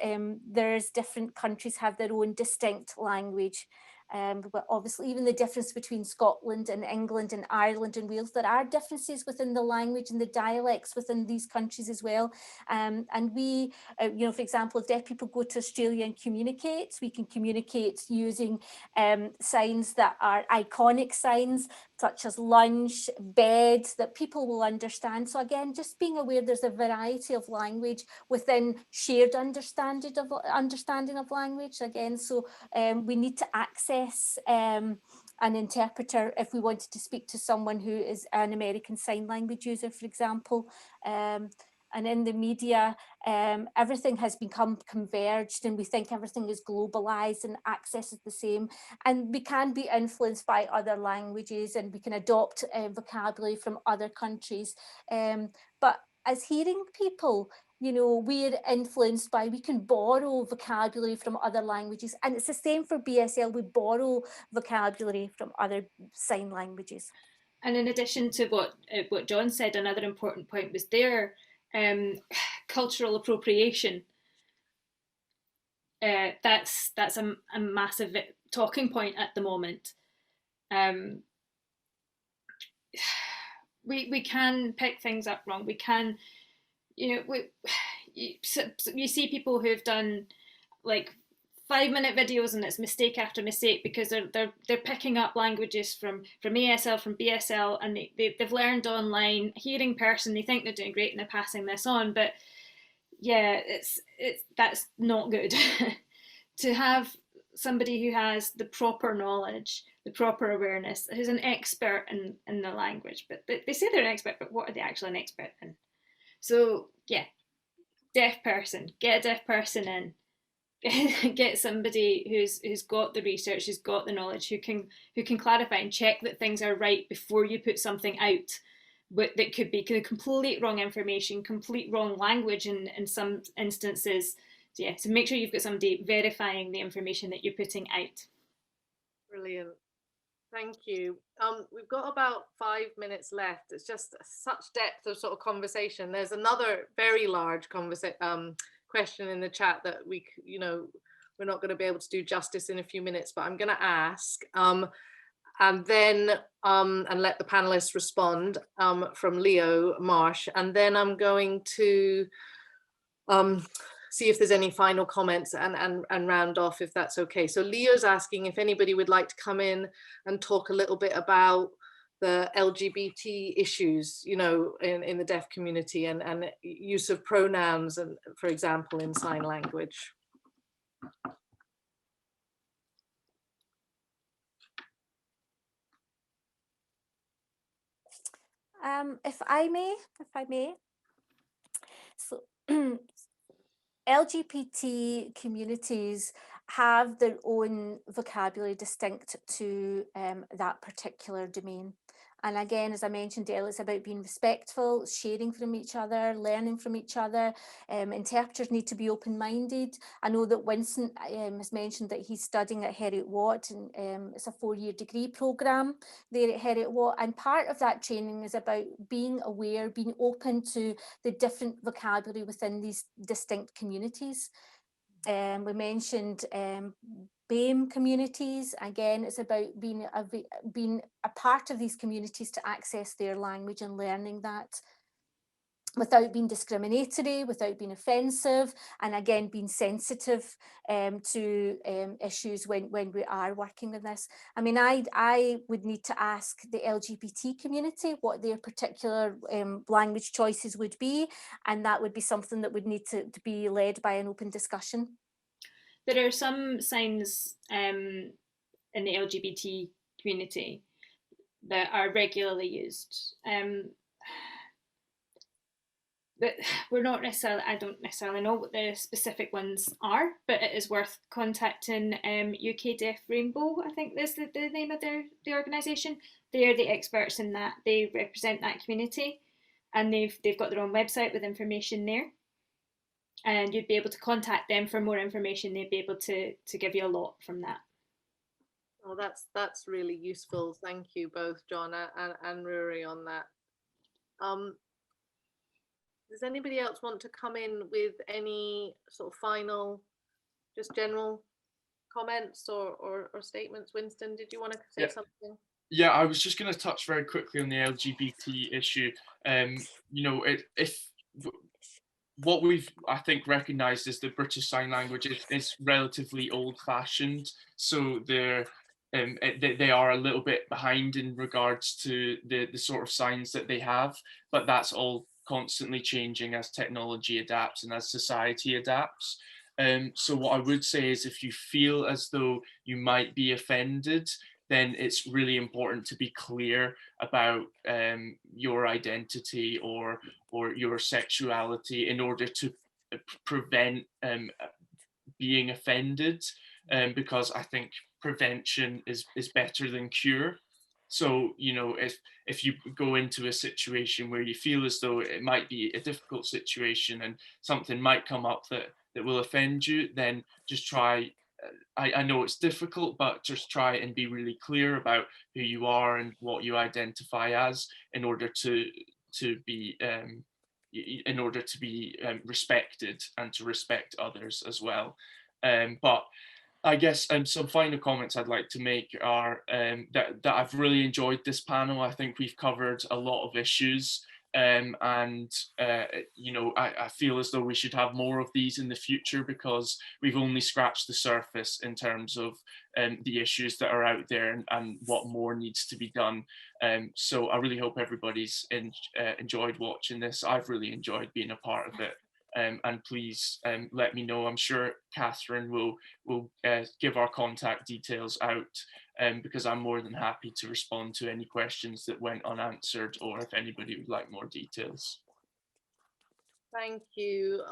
there's different countries have their own distinct language. But obviously, even the difference between Scotland and England and Ireland and Wales, there are differences within the language and the dialects within these countries as well. And we, you know, for example, if deaf people go to Australia and communicate, we can communicate using signs that are iconic signs, such as lunch, bed, that people will understand. So again, just being aware there's a variety of language within shared understanding of language. Again, so we need to access an interpreter if we wanted to speak to someone who is an American Sign Language user, for example. And in the media, everything has become converged, and we think everything is globalized and access is the same. And we can be influenced by other languages, and we can adopt vocabulary from other countries. But as hearing people, you know, we're influenced by, we can borrow vocabulary from other languages. And it's the same for BSL, we borrow vocabulary from other sign languages. And in addition to what John said, another important point was there, cultural appropriation. That's a massive talking point at the moment. We can pick things up wrong. We can, you know, you see people who've done like 5-minute videos and it's mistake after mistake because they're picking up languages from ASL, from BSL, and they've learned online, hearing person, they think they're doing great and they're passing this on. But yeah, that's not good. To have somebody who has the proper knowledge, the proper awareness, who's an expert in the language, but they say they're an expert, but what are they actually an expert in? So yeah, deaf person, get a deaf person in. Get somebody who's got the research, who's got the knowledge, who can clarify and check that things are right before you put something out that could be complete wrong information, complete wrong language in some instances. So yeah, so make sure you've got somebody verifying the information that you're putting out. Brilliant. Thank you. We've got about 5 minutes left. It's just such depth of sort of conversation. There's another very large question in the chat that we're not going to be able to do justice in a few minutes, but I'm going to ask, and then and let the panelists respond, from Leo Marsh, and then I'm going to see if there's any final comments and round off, if that's okay. So Leo's asking if anybody would like to come in and talk a little bit about the LGBT issues, you know, in the deaf community, and use of pronouns, and for example, in sign language. If I may. So LGBT communities have their own vocabulary distinct to that particular domain. And again, as I mentioned earlier, it's about being respectful, sharing from each other, learning from each other. Interpreters need to be open-minded. I know that Winston has mentioned that he's studying at Heriot Watt, and it's a 4-year degree programme there at Heriot Watt. And part of that training is about being aware, being open to the different vocabulary within these distinct communities. We mentioned BAME communities. Again, it's about being a part of these communities to access their language and learning that without being discriminatory, without being offensive, and again, being sensitive to issues when we are working with this. I mean, I would need to ask the LGBT community what their particular language choices would be, and that would be something that would need to be led by an open discussion. There are some signs in the LGBT community that are regularly used. But we're not necessarily, I don't necessarily know what the specific ones are, but it is worth contacting UK Deaf Rainbow, I think that's the name of the organisation. They're the experts in that. They represent that community, and they've got their own website with information there. And you'd be able to contact them for more information. They'd be able to give you a lot from that. Oh, that's really useful. Thank you both, John and Ruaridh, on that. Does anybody else want to come in with any sort of final, just general comments or statements? Winston, did you want to say something? Yeah, I was just going to touch very quickly on the LGBT issue. You know, what we've, I think, recognised is that British Sign Language is relatively old-fashioned, so they are a little bit behind in regards to the sort of signs that they have, but that's all constantly changing as technology adapts and as society adapts. So what I would say is, if you feel as though you might be offended, then it's really important to be clear about your identity or your sexuality in order to prevent being offended, because I think prevention is better than cure. So, you know, if you go into a situation where you feel as though it might be a difficult situation and something might come up that will offend you, then just try. I know it's difficult, but just try and be really clear about who you are and what you identify as, in order to be respected and to respect others as well. But I guess some final comments I'd like to make are that I've really enjoyed this panel. I think we've covered a lot of issues, and you know, I feel as though we should have more of these in the future, because we've only scratched the surface in terms of the issues that are out there and what more needs to be done. So I really hope everybody's enjoyed watching this. I've really enjoyed being a part of it. And please let me know. I'm sure Katherine will give our contact details out, because I'm more than happy to respond to any questions that went unanswered, or if anybody would like more details. Thank you,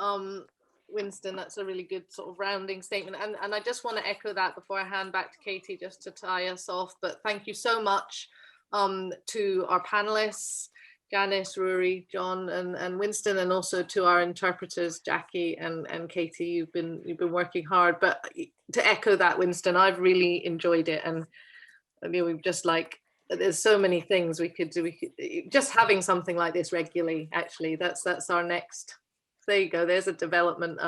Winston. That's a really good sort of rounding statement. And I just want to echo that before I hand back to Katie, just to tie us off. But thank you so much to our panelists, Janis, Ruaridh, John, and Winston, and also to our interpreters, Jackie and Katie. You've been working hard. But to echo that, Winston, I've really enjoyed it, and I mean, we've just there's so many things we could do. Just having something like this regularly. Actually, that's our next. There you go. There's a development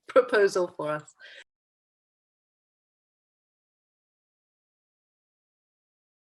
proposal for us.